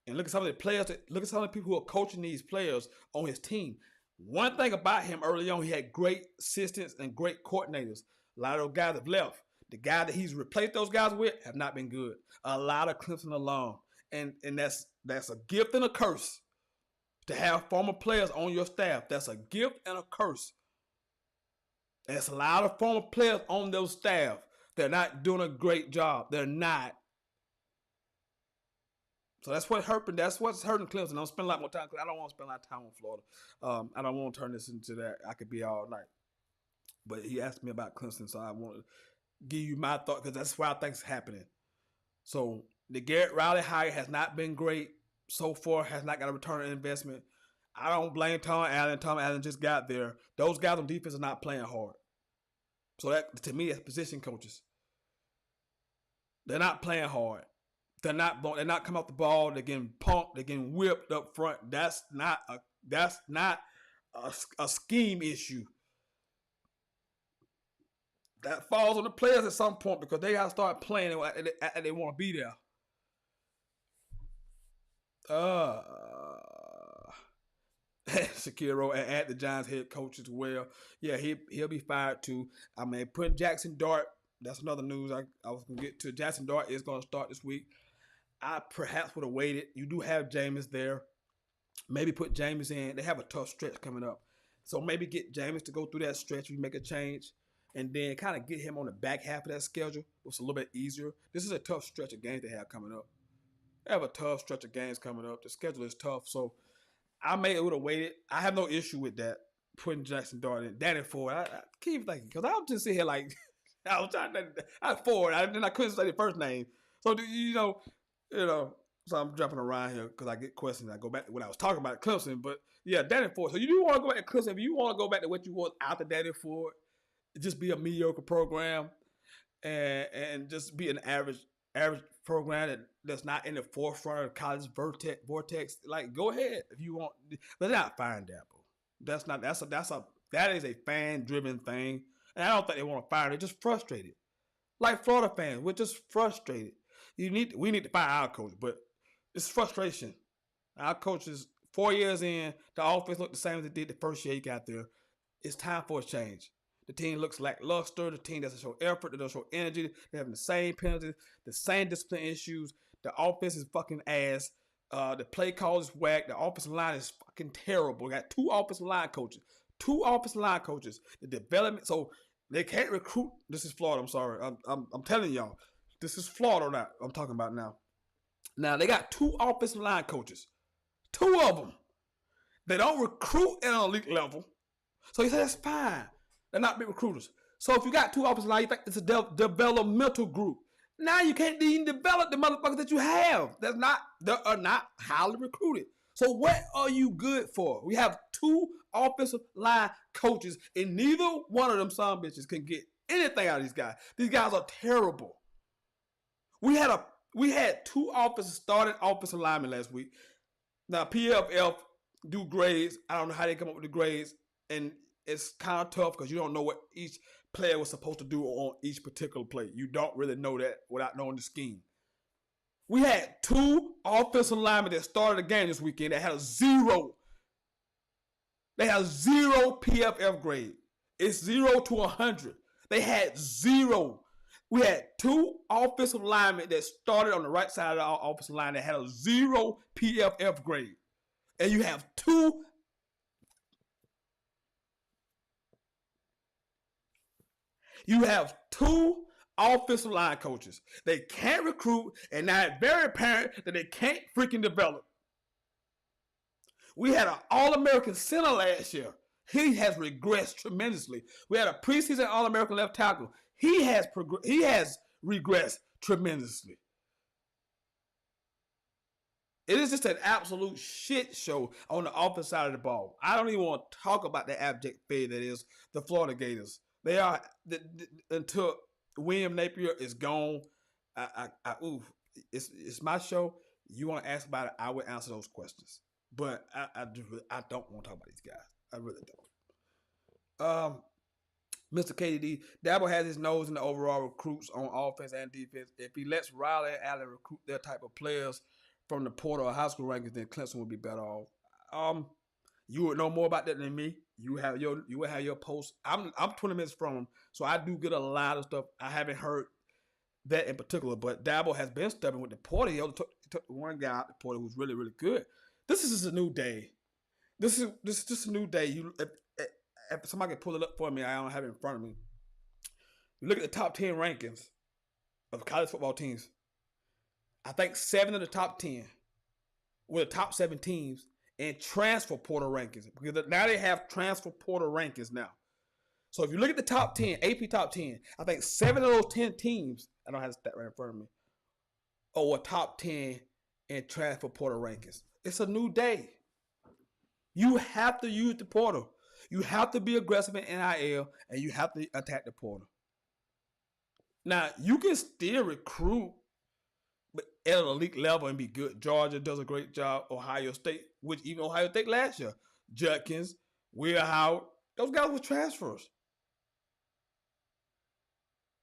[SPEAKER 1] and look at some of the players, look at some of the people who are coaching these players on his team. One thing about him early on, he had great assistants and great coordinators. A lot of those guys have left. The guy that he's replaced those guys with have not been good. A lot of Clemson alum. And that's a gift and a curse to have former players on your staff. That's a gift and a curse. There's a lot of former players on those staff. They're not doing a great job. They're not. So that's what's hurting. That's what's hurting Clemson. I don't spend a lot more time because I don't want to spend a lot of time on Florida. I don't want to turn this into that. I could be all night. But he asked me about Clemson, so I want to give you my thought because that's why I think it's happening. So the Garrett Riley hire has not been great so far. Has not got a return on investment. I don't blame Tom Allen. Tom Allen just got there. Those guys on defense are not playing hard. So that to me, that's position coaches. They're not playing hard. They're not coming off the ball. They're getting pumped. They're getting whipped up front. That's not a scheme issue. That falls on the players at some point because they got to start playing and they want to be there. Shakiro and the Giants head coach as well. Yeah, he'll be fired too. I mean, putting Jackson Dart. That's another news I was going to get to. Jackson Dart is going to start this week. I perhaps would have waited. You do have Jameis there. Maybe put Jameis in. They have a tough stretch coming up. So maybe get Jameis to go through that stretch. You make a change. And then kind of get him on the back half of that schedule. It's a little bit easier. This is a tough stretch of games they have coming up. They have a tough stretch of games coming up. The schedule is tough. So I would have waited. I have no issue with that. Putting Jackson Dart in. Danny Ford. I keep thinking. Because I was just sitting here like... I was trying to... Ford. I couldn't say the first name. So, so I'm jumping around here because I get questions. I go back to what I was talking about Clemson. But, yeah, Danny Ford. So, you do want to go back to Clemson. If you want to go back to what you was after Danny Ford, just be a mediocre program and just be an average program that's not in the forefront of college vortex. Like, go ahead if you want. But not firing Dabo. That is a fan-driven thing. And I don't think they want to fire. They're just frustrated. Like Florida fans, we're just frustrated. We need to fire our coach, but it's frustration. Our coach is 4 years in. The offense looked the same as it did the first year he got there. It's time for a change. The team looks lackluster. The team doesn't show effort. They don't show energy. They're having the same penalties, the same discipline issues. The offense is fucking ass. The play call is whack. The offensive line is fucking terrible. We got two offensive line coaches. The development, so they can't recruit. This is Florida. I'm sorry. I'm telling y'all. This is Florida now. I'm talking about now. Now they got two offensive line coaches. Two of them. They don't recruit at an elite level. So he said that's fine. They're not big recruiters. So if you got two offensive line, you think it's a developmental group. Now you can't even develop the motherfuckers that you have. They are not highly recruited. So what are you good for? We have two offensive line coaches, and neither one of them son bitches can get anything out of these guys. These guys are terrible. We had two starting offensive linemen last week. Now PFF do grades. I don't know how they come up with the grades, and it's kind of tough because you don't know what each player was supposed to do on each particular play. You don't really know that without knowing the scheme. We had two offensive linemen that started the game this weekend that had a zero. They had zero PFF grade. It's 0 to 100. They had zero. We had two offensive linemen that started on the right side of the offensive line that had a 0 PFF grade. And you have two offensive line coaches. They can't recruit, and now it's very apparent that they can't freaking develop. We had an All-American center last year. He has regressed tremendously. We had a preseason All-American left tackle. He has regressed tremendously. It is just an absolute shit show on the offensive side of the ball. I don't even want to talk about the abject failure that is the Florida Gators. They are until William Napier is gone. It's my show. You want to ask about it? I will answer those questions. But I don't want to talk about these guys. I really don't. Mr. KD, Dabo has his nose in the overall recruits on offense and defense. If he lets Riley and Allen recruit their type of players from the portal or high school rankings, then Clemson would be better off. You would know more about that than me. You would have your post. I'm 20 minutes from him, so I do get a lot of stuff. I haven't heard that in particular, but Dabo has been stubborn with the portal. He only took one guy out the portal who's really, really good. This is just a new day. This is just a new day. If somebody can pull it up for me, I don't have it in front of me. You look at the top 10 rankings of college football teams. I think 7 of the top 10 were the top 7 teams in transfer portal rankings, because now they have transfer portal rankings now. So if you look at the top 10, AP top 10, I think 7 of those 10 teams, I don't have the stat right in front of me, are top 10 in transfer portal rankings. It's a new day. You have to use the portal. You have to be aggressive in NIL, and you have to attack the portal. Now, you can still recruit at an elite level and be good. Georgia does a great job. Ohio State, which even Ohio State last year, Judkins, Will Howard, those guys were transfers.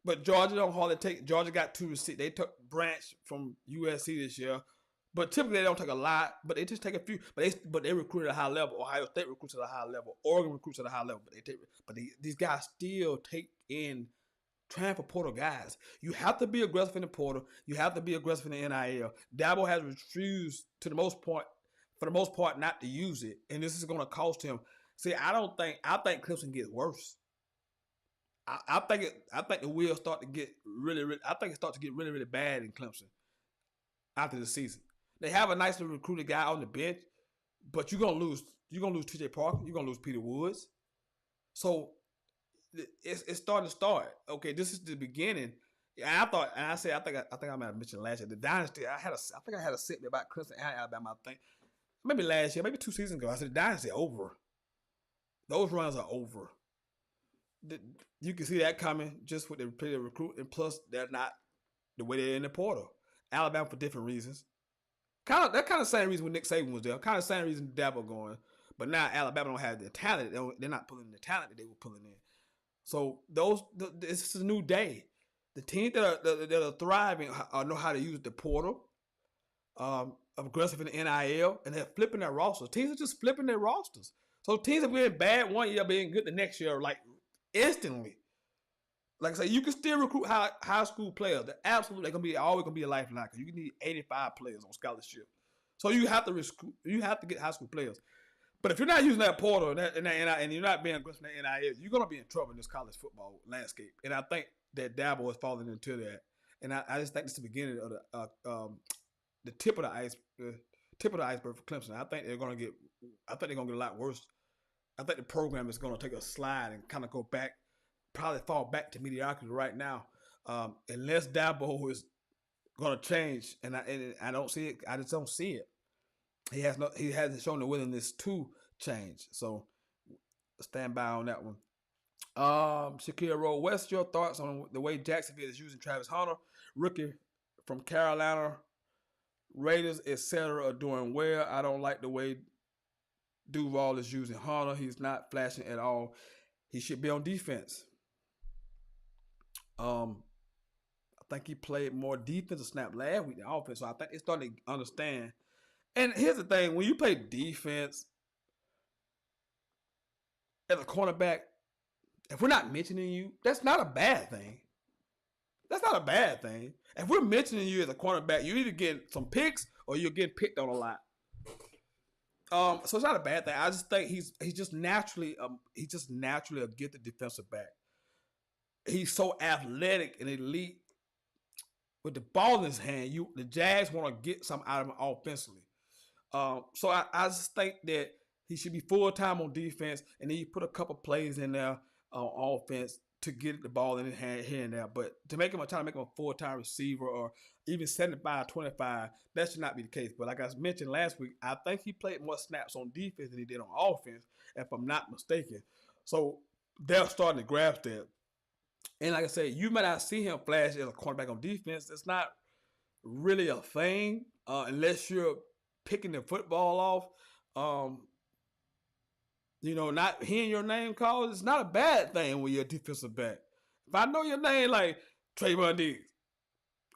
[SPEAKER 1] But Georgia don't hardly take. Georgia got 2 receivers. They took Branch from USC this year, but typically they don't take a lot. But they just take a few. But they recruit at a high level. Ohio State recruits at a high level. Oregon recruits at a high level. These guys still take in transfer portal guys. You have to be aggressive in the portal. You have to be aggressive in the NIL. Dabo has refused for the most part, not to use it, and this is going to cost him. See, I think Clemson gets worse. I think the wheels start to get really. I think it starts to get really, really bad in Clemson after the season. They have a nicely recruited guy on the bench, but you're gonna lose. You're gonna lose T.J. Parker. You're gonna lose Peter Woods. So it's starting to start. Okay, this is the beginning. And I think I might have mentioned last year the dynasty. I think I had a segment about Clemson and Alabama. I think maybe last year, maybe 2 seasons ago. I said the dynasty over. Those runs are over. You can see that coming just with the player recruit, and plus they're not the way they're in the portal. Alabama for different reasons. That kind of same reason when Nick Saban was there. Kind of same reason Dabo going. But now Alabama don't have the talent. They're not pulling the talent that they were pulling in. So this is a new day. The teams that are thriving know how to use the portal, aggressive in the NIL, and they're flipping their rosters. Teams are just flipping their rosters. So teams are being bad one year, being good the next year, like instantly. Like I say, you can still recruit high school players. They're absolutely always gonna be a lifeline, because you need 85 players on scholarship. So you have to get high school players. But if you're not using that portal and you're not being aggressive in that NIL, you're gonna be in trouble in this college football landscape. And I think that Dabo is falling into that. And I just think it's the beginning of the tip of the iceberg for Clemson. I think they're gonna get a lot worse. I think the program is gonna take a slide and kind of go back, probably fall back to mediocrity right now, unless Dabo is gonna change. And I don't see it. I just don't see it. He hasn't shown the willingness to change. So stand by on that one. Shakira Rowe, what's your thoughts on the way Jacksonville is using Travis Hunter, rookie from Carolina? Raiders, etc. are doing well. I don't like the way Duval is using Hunter. He's not flashing at all. He should be on defense. I think he played more defensive snap last week than offense. So I think they're starting to understand. And here's the thing: when you play defense as a cornerback, if we're not mentioning you, that's not a bad thing. That's not a bad thing. If we're mentioning you as a cornerback, you're either getting some picks or you're getting picked on a lot. So it's not a bad thing. I just think he's just naturally a gifted defensive back. He's so athletic and elite with the ball in his hand. The Jags want to get something out of him offensively. So I just think that he should be full-time on defense, and then you put a couple plays in there on offense to get the ball in his hand here and there. But to try to make him a full-time receiver or even 75-25, that should not be the case. But like I mentioned last week, I think he played more snaps on defense than he did on offense, if I'm not mistaken. So they're starting to grasp that. And like I said, you might not see him flash as a cornerback on defense. It's not really a thing unless you're picking the football off. Um, not hearing your name called is not a bad thing when you're a defensive back. If I know your name like Trayvon Diggs,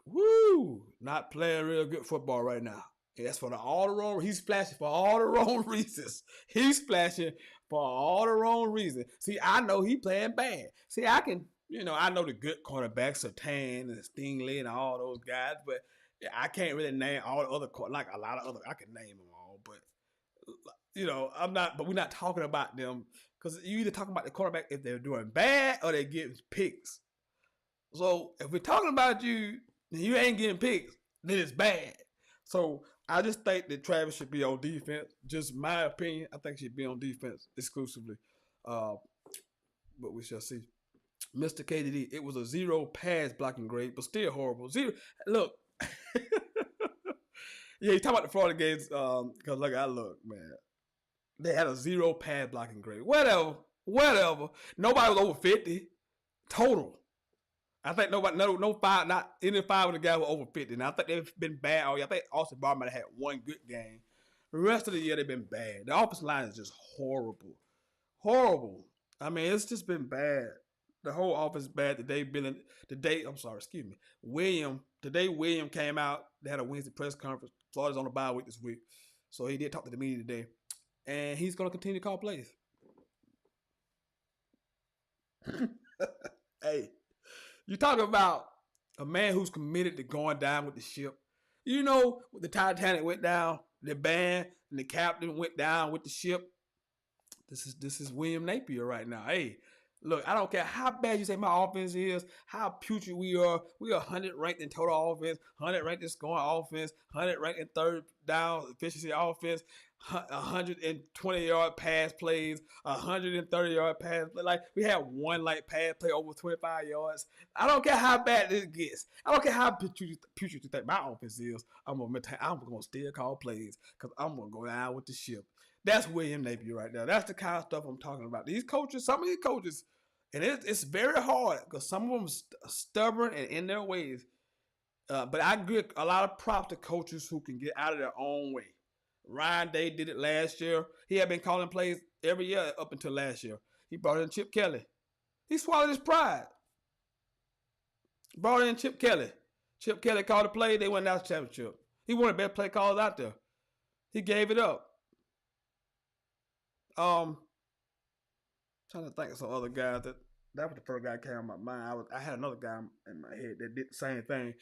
[SPEAKER 1] woo, not playing real good football right now. And that's for all the wrong. He's splashing for all the wrong reasons. He's splashing for all the wrong reasons. See, I know he playing bad. See, I can, I know the good cornerbacks, Sentell and Stingley and all those guys, but I can't really name all the other like a lot of other. I can name them all, but I'm not. But we're not talking about them because you either talking about the quarterback if they're doing bad or they're getting picks. So if we're talking about you and you ain't getting picks, then it's bad. So I just think that Travis should be on defense. Just my opinion. I think he should be on defense exclusively. But we shall see. Mr. KDD, it was a 0 pass blocking grade, but still horrible. 0. Look. Yeah, you talk about the Florida games, because look, man. They had a 0 pass blocking grade. Whatever. Nobody was over 50 total. I think no 5, not any 5 of the guys were over 50. Now I think they've been bad all year. I think Austin Barr might have had one good game. The rest of the year they've been bad. The offensive line is just horrible. I mean, it's just been bad. The whole offense is bad. William came out. They had a Wednesday press conference. Florida's on the bye week this week. So he did talk to the media today. And he's going to continue to call plays. Hey, you talk about a man who's committed to going down with the ship. The Titanic went down, the band and the captain went down with the ship. This is William Napier right now. Hey, look, I don't care how bad you say my offense is, how putrid we are. We are 100 ranked in total offense, 100 ranked in scoring offense, 100 ranked in third down efficiency offense, 120-yard pass plays, 130-yard pass play. Like, we had one pass play over 25 yards. I don't care how bad this gets. I don't care how putrid you think my offense is. I'm gonna still call plays because I'm gonna go down with the ship. That's William Napier right there. That's the kind of stuff I'm talking about. Some of these coaches, and it's very hard because some of them are stubborn and in their ways. But I give a lot of props to coaches who can get out of their own way. Ryan Day did it last year. He had been calling plays every year up until last year. He brought in Chip Kelly. He swallowed his pride. Brought in Chip Kelly. Chip Kelly called the play. They went down to the championship. He one of the best play callers out there. He gave it up. Trying to think of some other guys that was the first guy that came to my mind. I had another guy in my head that did the same thing.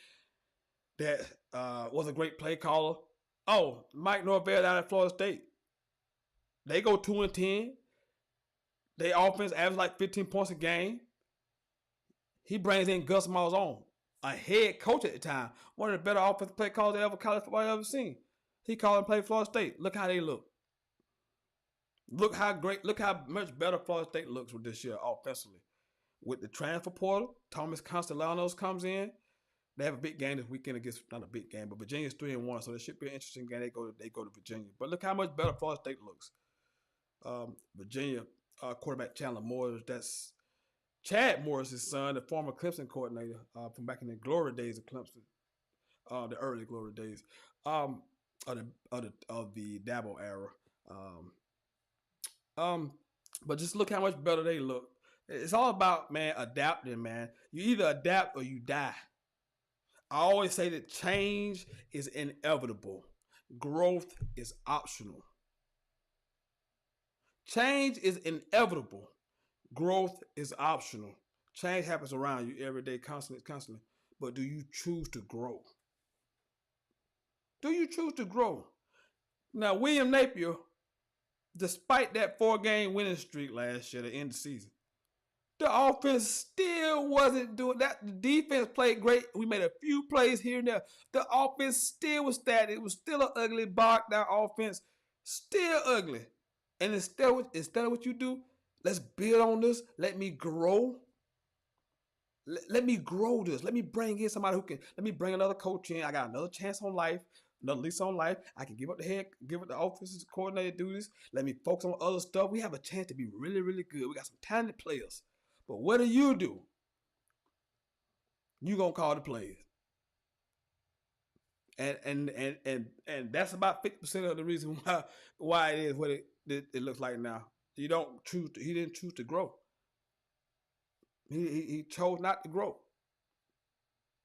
[SPEAKER 1] That was a great play caller. Oh, Mike Norvell down at Florida State. They go 2-10. They offense average like 15 points a game. He brings in Gus Malzahn, a head coach at the time, one of the better offensive play callers college football I've ever seen. He called and played Florida State. Look how they look. Look how much better Florida State looks with this year offensively. With the transfer portal, Thomas Castellanos comes in. They have a big game this weekend against, not a big game, but Virginia's 3-1, so it should be an interesting game. They go to Virginia. But look how much better Florida State looks. Virginia quarterback Chandler Morris, that's Chad Morris' son, the former Clemson coordinator from back in the glory days of Clemson, the early glory days of the Dabo era. But just look how much better they look. It's all about, man, adapting, man. You either adapt or you die. I always say that change is inevitable. Growth is optional. Change is inevitable. Growth is optional. Change happens around you every day, constantly. But do you choose to grow? Do you choose to grow? Now, William Napier, despite that 4-game winning streak last year, the end of the season, the offense still wasn't doing that. The defense played great. We made a few plays here and there. The offense still was static. It was still an ugly, bogged down offense. Still ugly. And instead of what you do, let's build on this. Let me grow. Let me grow this. Let me bring in somebody let me bring another coach in. I got another chance on life. Another lease on life. I can give up the offensive coordinator, do this. Let me focus on other stuff. We have a chance to be really, really good. We got some talented players. But what do? You going to call the plays. And that's about 50% of the reason why it is what it looks like now. You don't choose. He didn't choose to grow. He chose not to grow.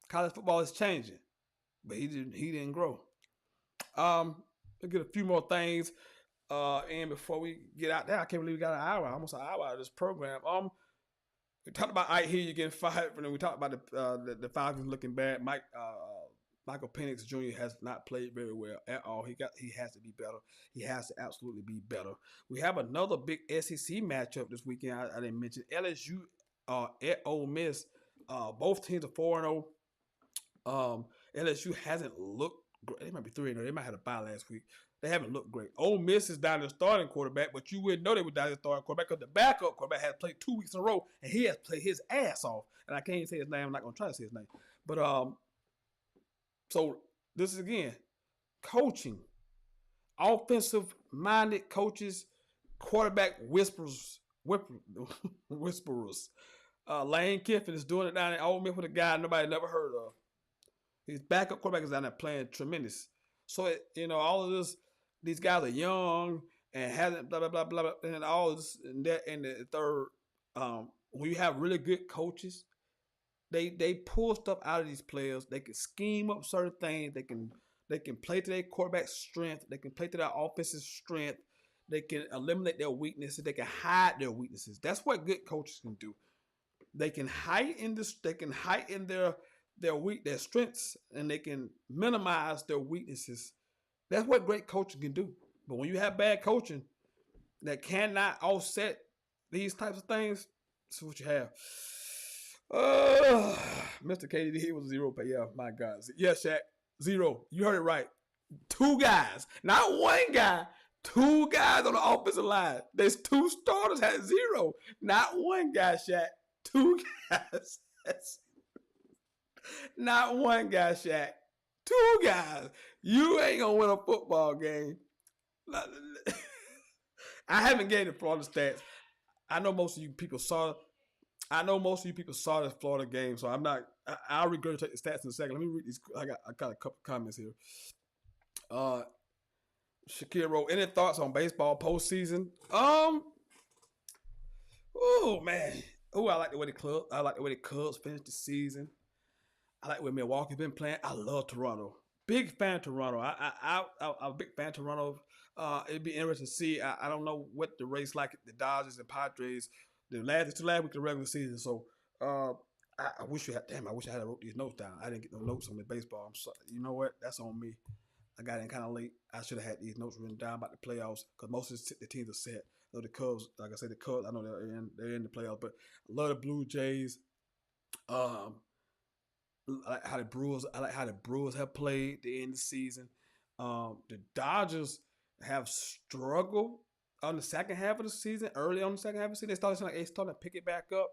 [SPEAKER 1] College football is changing, but he didn't grow. Let's get a few more things in before we get out there. I can't believe we got an hour, almost an hour out of this program. We talked about I hear you getting fired, and then we talked about the Falcons looking bad. Michael Penix Jr. has not played very well at all. He has to be better. He has to absolutely be better. We have another big SEC matchup this weekend. I didn't mention LSU at Ole Miss. Both teams are 4-0. LSU hasn't looked great. They might be 3-0. They might have a bye last week. They haven't looked great. Ole Miss is down their starting quarterback, but you wouldn't know they were down their starting quarterback because the backup quarterback has played 2 weeks in a row, and he has played his ass off. And I can't even say his name. I'm not going to try to say his name. But so this is, again, coaching. Offensive-minded coaches, quarterback whisperers. Lane Kiffin is doing it down at Ole Miss with a guy nobody never heard of. His backup quarterback is down there playing tremendous. So, all of this, these guys are young and hasn't blah, blah, blah, blah, blah, and all this and that. And the third, when you have really good coaches, they pull stuff out of these players. They can scheme up certain things. They can play to their quarterback's strength. They can play to their offensive strength. They can eliminate their weaknesses. They can hide their weaknesses. That's what good coaches can do. They can heighten this. They can heighten their strengths, and they can minimize their weaknesses. That's what great coaching can do. But when you have bad coaching that cannot offset these types of things, that's what you have. Mr. KD was 0, but yeah, my God. Yeah, Shaq, 0. You heard it right. 2 guys, not 1 guy. 2 guys on the offensive line. There's 2 starters had 0. Not 1 guy, Shaq. 2 guys. Not 1 guy, Shaq. 2 guys. You ain't gonna win a football game. I haven't gained the Florida stats. I know most of you people saw this Florida game, so I'm not. I'll regurgitate the stats in a second. Let me read these. I got a couple comments here. Shakir wrote, any thoughts on baseball postseason? Oh man. I like the way the Cubs finished the season. I like where Milwaukee's been playing. I love Toronto. Big fan of Toronto. I'm a big fan of Toronto. It'd be interesting to see. I don't know what the race like the Dodgers and Padres. It's the last week of the regular season. So I wish you had. Damn, I wish I had wrote these notes down. I didn't get no notes on the baseball. I'm sorry. You know what? That's on me. I got in kind of late. I should have had these notes written down about the playoffs because most of the teams are set. I know the Cubs, like I said, I know they're in the playoffs, but I love the Blue Jays. I like how the Brewers have played the end of the season. The Dodgers have struggled on the second half of the season. Early on the second half of the season, they started to pick it back up.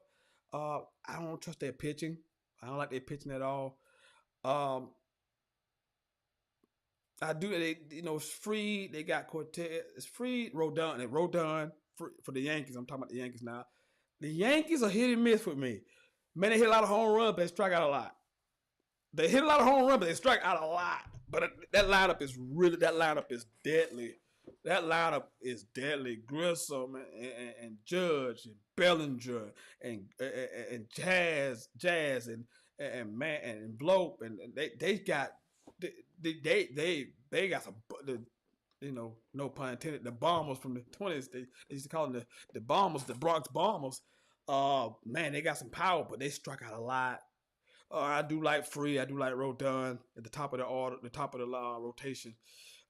[SPEAKER 1] I don't trust their pitching. I don't like their pitching at all. I do. It's free. They got Cortez. It's free. Rodon for the Yankees. I'm talking about the Yankees now. The Yankees are hit and miss with me. Man, they hit a lot of home runs, but they strike out a lot. They hit a lot of home runs, but they strike out a lot. But that lineup is deadly. That lineup is deadly. Grissom and Judge and Bellinger and Jazz and man and Blope and they got they got some no pun intended, the bombers from the 20s. They used to call them the bombers, the Bronx bombers. Man, they got some power, but they struck out a lot. I do like Free. I do like Rodon at the top of the order, the top of the rotation.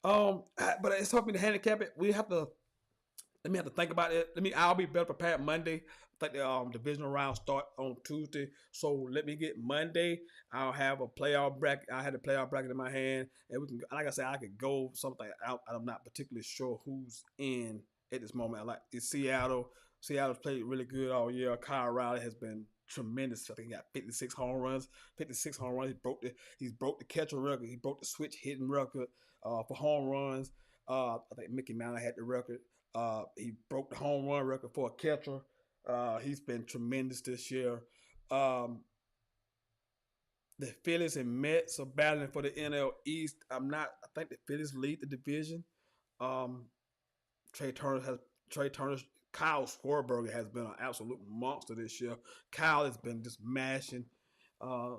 [SPEAKER 1] But it's hard for me to handicap it. Let me have to think about it. I'll be better prepared Monday. I think the divisional round start on Tuesday. So let me get Monday. I'll have a playoff bracket. I had a playoff bracket in my hand. And we can, like I said, I could go something out. I'm not particularly sure who's in at this moment. I like Seattle. Seattle's played really good all year. Kyle Riley has been tremendous. I think he got 56 home runs. He broke the catcher record. He broke the switch hitting record for home runs. I think Mickey Mantle had the record. He broke the home run record for a catcher. He's been tremendous this year. The Phillies and Mets are battling for the NL East. I think the Phillies lead the division. Um, Trey Turner has Trey Turner. Kyle Schwarber has been an absolute monster this year. Kyle has been just mashing. Uh,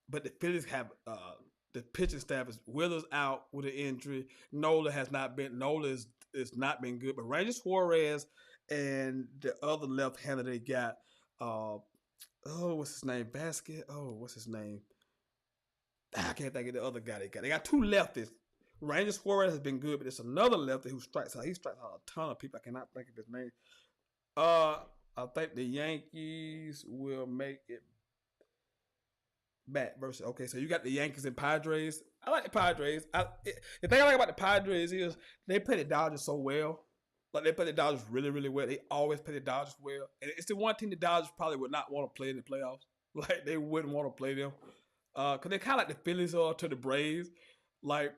[SPEAKER 1] but the Phillies have the pitching staff is Withers out with an injury. Nola is not been good. But Ranger Suarez and the other left hander they got. What's his name? Basket. Oh, what's his name? I can't think of the other guy they got. They got two lefties. Ranger Suarez has been good, but there's another lefty who strikes out. He strikes out a ton of people. I cannot think of his name. Uh, I think the Yankees will make it back versus. Okay, so you got the Yankees and Padres. I like the Padres. The thing I like about the Padres is they play the Dodgers so well. Like they play the Dodgers really, really well. They always play the Dodgers well, and it's the one team the Dodgers probably would not want to play in the playoffs. Like they wouldn't want to play them, cause they're kind of like the Phillies are to the Braves. Like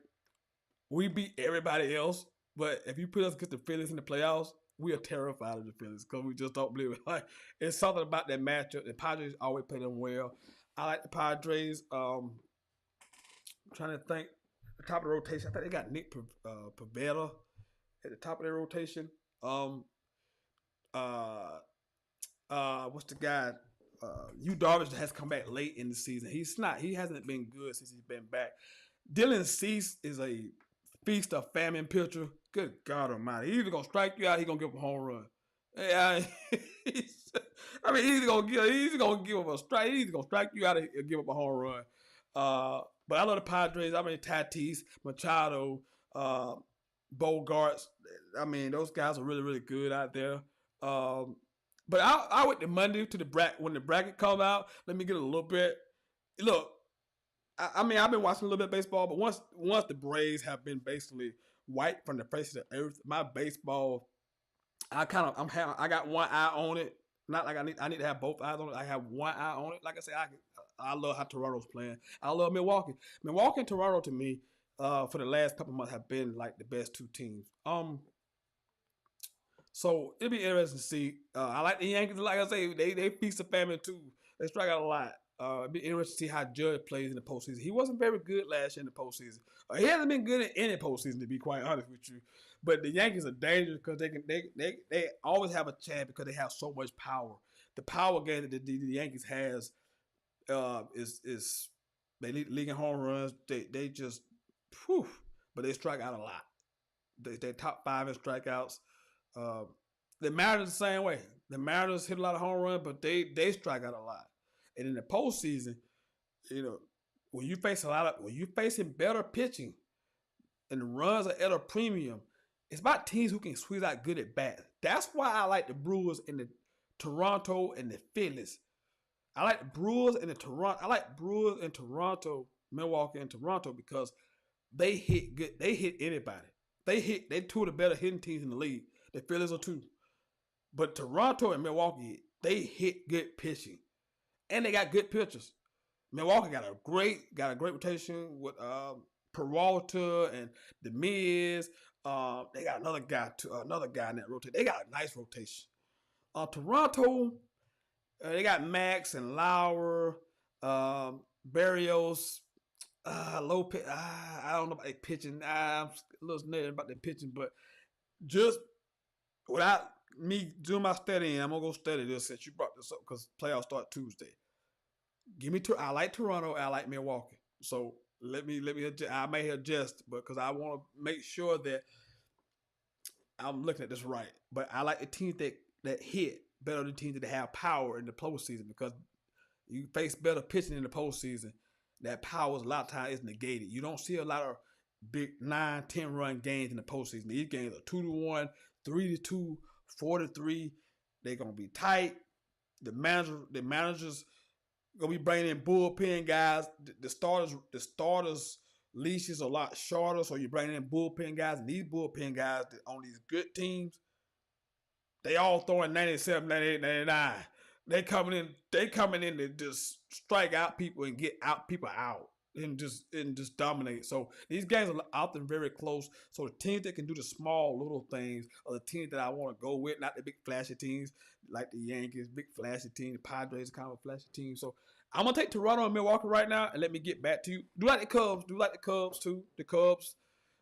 [SPEAKER 1] we beat everybody else, but if you put us against the Phillies in the playoffs, we are terrified of the Phillies because we just don't believe it. Like it's something about that matchup. The Padres always play them well. I like the Padres. I'm trying to think. The top of the rotation, I think they got Nick Pivetta at the top of their rotation. Uh, what's the guy? Yu Darvish has come back late in the season. He hasn't been good since he's been back. Dylan Cease is a feast of famine pitcher. Good God Almighty! He's either gonna strike you out, he's gonna give him a home run. Yeah, he's gonna give him a strike. He's gonna strike you out and give him a home run. But I love the Padres. Tatis, Machado, Bogarts. Those guys are really, really good out there. But I went to Monday to the bracket. When the bracket come out, let me get a little bit. Look, I've been watching a little bit of baseball, but once the Braves have been basically wiped from the face of the earth, my baseball, I got one eye on it. Not like I need to have both eyes on it. I have one eye on it. Like I said, I love how Toronto's playing. I love Milwaukee. Milwaukee and Toronto to me, for the last couple of months have been like the best two teams. So it'll be interesting to see. I like the Yankees. Like I say, they feast the family too. They strike out a lot. It'll be interesting to see how Judge plays in the postseason. He wasn't very good last year in the postseason. He hasn't been good in any postseason, to be quite honest with you. But the Yankees are dangerous because they always have a chance because they have so much power. The power game that the Yankees has is they lead in home runs. They just whew, but they strike out a lot. They top 5 in strikeouts. The Mariners the same way. The Mariners hit a lot of home runs, but they strike out a lot. And in the postseason, when you facing better pitching and the runs are at a premium, it's about teams who can squeeze out good at bats. That's why I like the Brewers and the Toronto and the Phillies. I like the Brewers and the Toronto. I like Brewers and Toronto, Milwaukee and Toronto because they hit good. They hit anybody. They two of the better hitting teams in the league. The Phillies are two. But Toronto and Milwaukee, they hit good pitching. And they got good pitchers. Milwaukee got a great rotation with Peralta and the Miz. They got another guy in that rotation. They got a nice rotation. Toronto, they got Max and Lauer, Barrios, Lopez. I don't know about their pitching. I'm a little nutty about their pitching, but just without me doing my studying, I'm gonna go study this since you brought this up because playoffs start Tuesday. I like Toronto. I like Milwaukee. So let me adjust. I may adjust, because I want to make sure that I'm looking at this right. But I like the teams that hit better than teams that have power in the postseason because you face better pitching in the postseason. That power a lot of times is negated. You don't see a lot of big 9, 10 run games in the postseason. These games are 2-1, 3-2, 4-3. They're gonna be tight. The managers gonna be bringing in bullpen guys. The starters leashes are a lot shorter, so you're bringing in bullpen guys. And these bullpen guys on these good teams, they all throwing 97, 98, 99. They coming in to just strike out people and get people out and just dominate. So these games are often very close. So the teams that can do the small little things are the teams that I want to go with, not the big flashy teams like the Yankees, big flashy team. The Padres are kind of a flashy team. So I'm gonna take Toronto and Milwaukee right now, and let me get back to you. Do like the Cubs. Do like the Cubs too. The Cubs,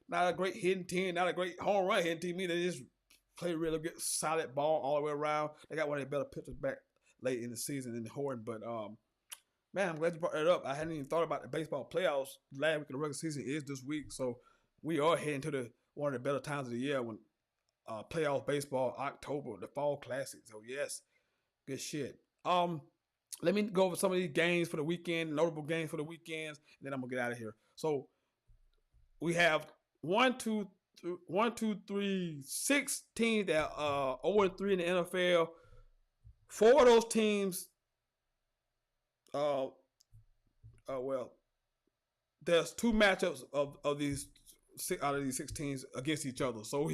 [SPEAKER 1] not a great hitting team, not a great home run hitting team. They just play really good, solid ball all the way around. They got one of their better pitchers back late in the season in Horton. But man, I'm glad you brought that up. I hadn't even thought about the baseball playoffs. Last week of the regular season is this week, so we are heading to the one of the better times of the year when playoff baseball, October, the fall classic. So yes, good shit. Let me go over some of these games for the weekend, notable games for the weekends, and then I'm gonna get out of here. So we have 6 teams that are 0-3 in the NFL. 4 of those teams, well, there's 2 matchups of these out of these 6 teams against each other. So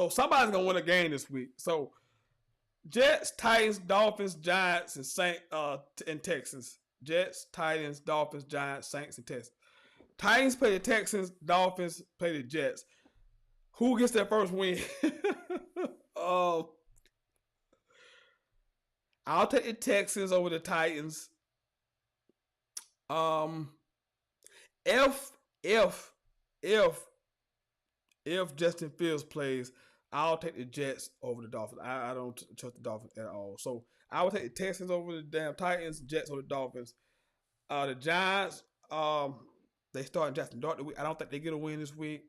[SPEAKER 1] somebody's gonna win a game this week. So Jets, Titans, Dolphins, Giants, and Texans. Jets, Titans, Dolphins, Giants, Saints, and Texans. Titans play the Texans. Dolphins play the Jets. Who gets their first win? I'll take the Texans over the Titans. If Justin Fields plays, I'll take the Jets over the Dolphins. I don't trust the Dolphins at all. So I would take the Texans over the damn Titans, Jets over the Dolphins. The Giants, they start Jackson Dart. I don't think they get a win this week.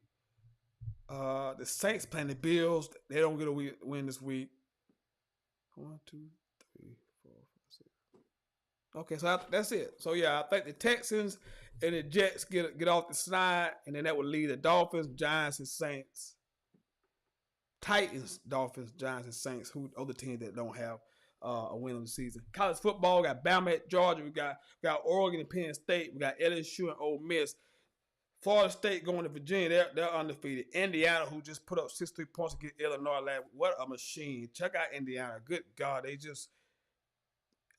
[SPEAKER 1] The Saints playing the Bills. They don't get a win this week. 1, 2, 3, 4, 5, 6. Okay, so that's it. So yeah, I think the Texans and the Jets get off the slide, and then that would lead the Dolphins, Giants, and Saints. Titans, Dolphins, Giants, and Saints, who other teams that don't have a win on the season. College football, we got Bama at Georgia, we got Oregon and Penn State, we got LSU and Ole Miss. Florida State going to Virginia, they're undefeated. Indiana, who just put up 63 points against Illinois last week. What a machine. Check out Indiana. Good God,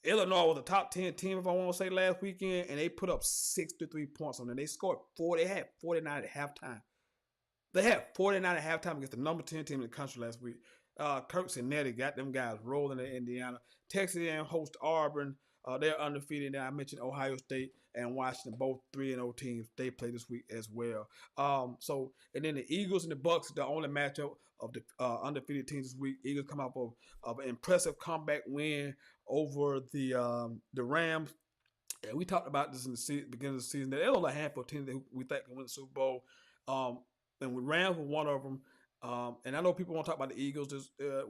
[SPEAKER 1] Illinois was a top 10 team, if I want to say, last weekend, and they put up 63 points on them. They scored 40. They had 49 at halftime. They had 49 at halftime against the number 10 team in the country last week. Kirk and Nettie got them guys rolling in Indiana. Texas A&M host Auburn. They're undefeated. And I mentioned Ohio State and Washington, both 3-0 teams. They play this week as well. And then the Eagles and the Bucks, the only matchup of the undefeated teams this week. Eagles come out of an impressive comeback win over the Rams. And we talked about this in the beginning of the season. There are only a handful of teams that we think can win the Super Bowl. And with Rams were one of them. And I know people want to talk about the Eagles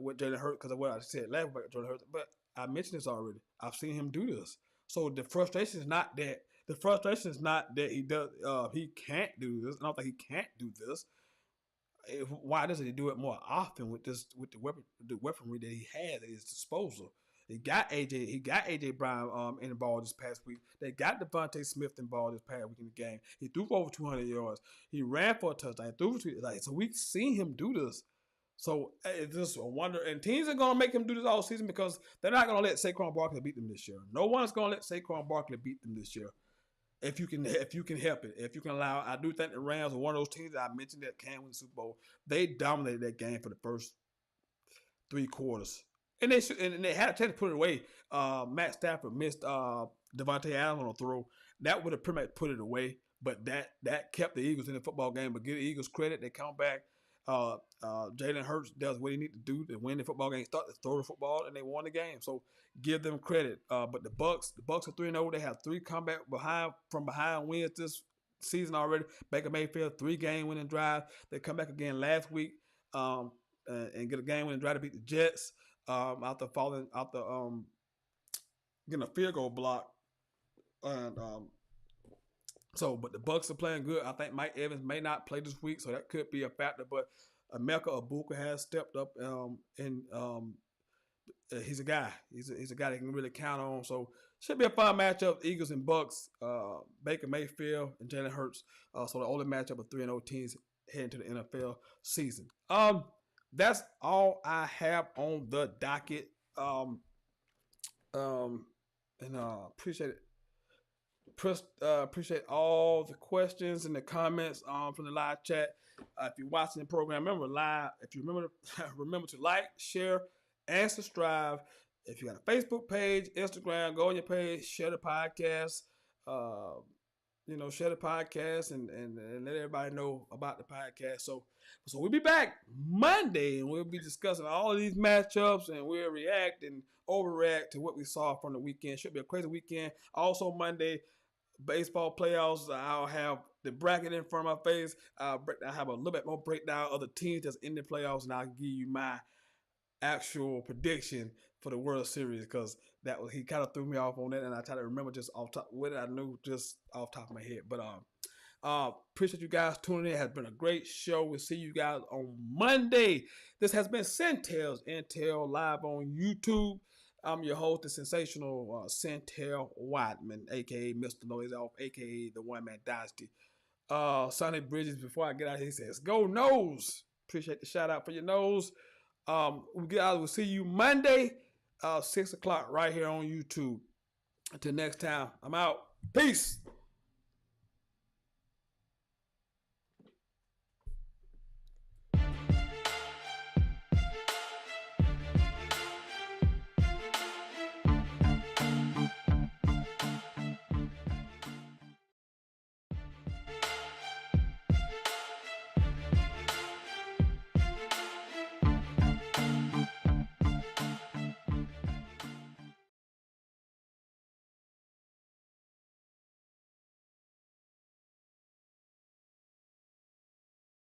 [SPEAKER 1] with Jalen Hurts because of what I said last week about Jalen Hurts, but I mentioned this already. I've seen him do this. So the frustration is not that. The frustration is not that he can't do this. I don't think he can't do this. Why doesn't he do it more often with the weaponry that he has at his disposal? He got AJ Brown in the ball this past week. They got Devontae Smith in the ball this past week in the game. He threw for over 200 yards. He ran for a touchdown. So we've seen him do this. So it's just a wonder. And teams are going to make him do this all season because they're not going to let Saquon Barkley beat them this year. No one's going to let Saquon Barkley beat them this year. If you can help it, if you can allow, I do think the Rams are one of those teams that I mentioned that can win the Super Bowl. They dominated that game for the first 3 quarters. And they had a chance to put it away. Matt Stafford missed Devontae Adams on a throw. That would have pretty much put it away. But that kept the Eagles in the football game. But give the Eagles credit. They come back. Jalen Hurts does what he needs to do to win the football game. Start to throw the football, and they won the game. So give them credit. But the Bucks are 3-0. They have 3 comeback from behind wins this season already. Baker Mayfield 3-game winning drive. They come back again last week and get a game winning drive to beat the Jets. After getting a field goal block, and but the Bucks are playing good. I think Mike Evans may not play this week, so that could be a factor. But Emeka Egbuka has stepped up, and he's a guy. He's a guy that can really count on. So should be a fun matchup. Eagles and Bucks, Baker Mayfield and Jalen Hurts. So the only matchup of 3-0 teams heading to the NFL season. That's all I have on the docket. Appreciate it. Appreciate all the questions and the comments from the live chat. If you're watching the program, remember to like, share, and subscribe If you got a Facebook page, Instagram, go on your page, share the podcast. Uh, share the podcast and let everybody know about the podcast. So we'll be back Monday and we'll be discussing all of these matchups and we'll react and overreact to what we saw from the weekend. Should be a crazy weekend. Also Monday, baseball playoffs. I'll have the bracket in front of my face. I have a little bit more breakdown of the teams that's in the playoffs, and I'll give you my actual prediction for the World Series because he kind of threw me off on that, and I try to remember just off top what I knew just off top of my head. But appreciate you guys tuning in. It has been a great show. We'll see you guys on Monday. This has been Sentell's Intel live on YouTube. I'm your host, the sensational Sentell Whiteman, aka Mr. Noise Off, aka the One Man Dynasty. Sonny Bridges, before I get out here, he says, "Go Nose." Appreciate the shout out for your nose. We'll see you Monday, 6 o'clock, right here on YouTube. Until next time, I'm out. Peace.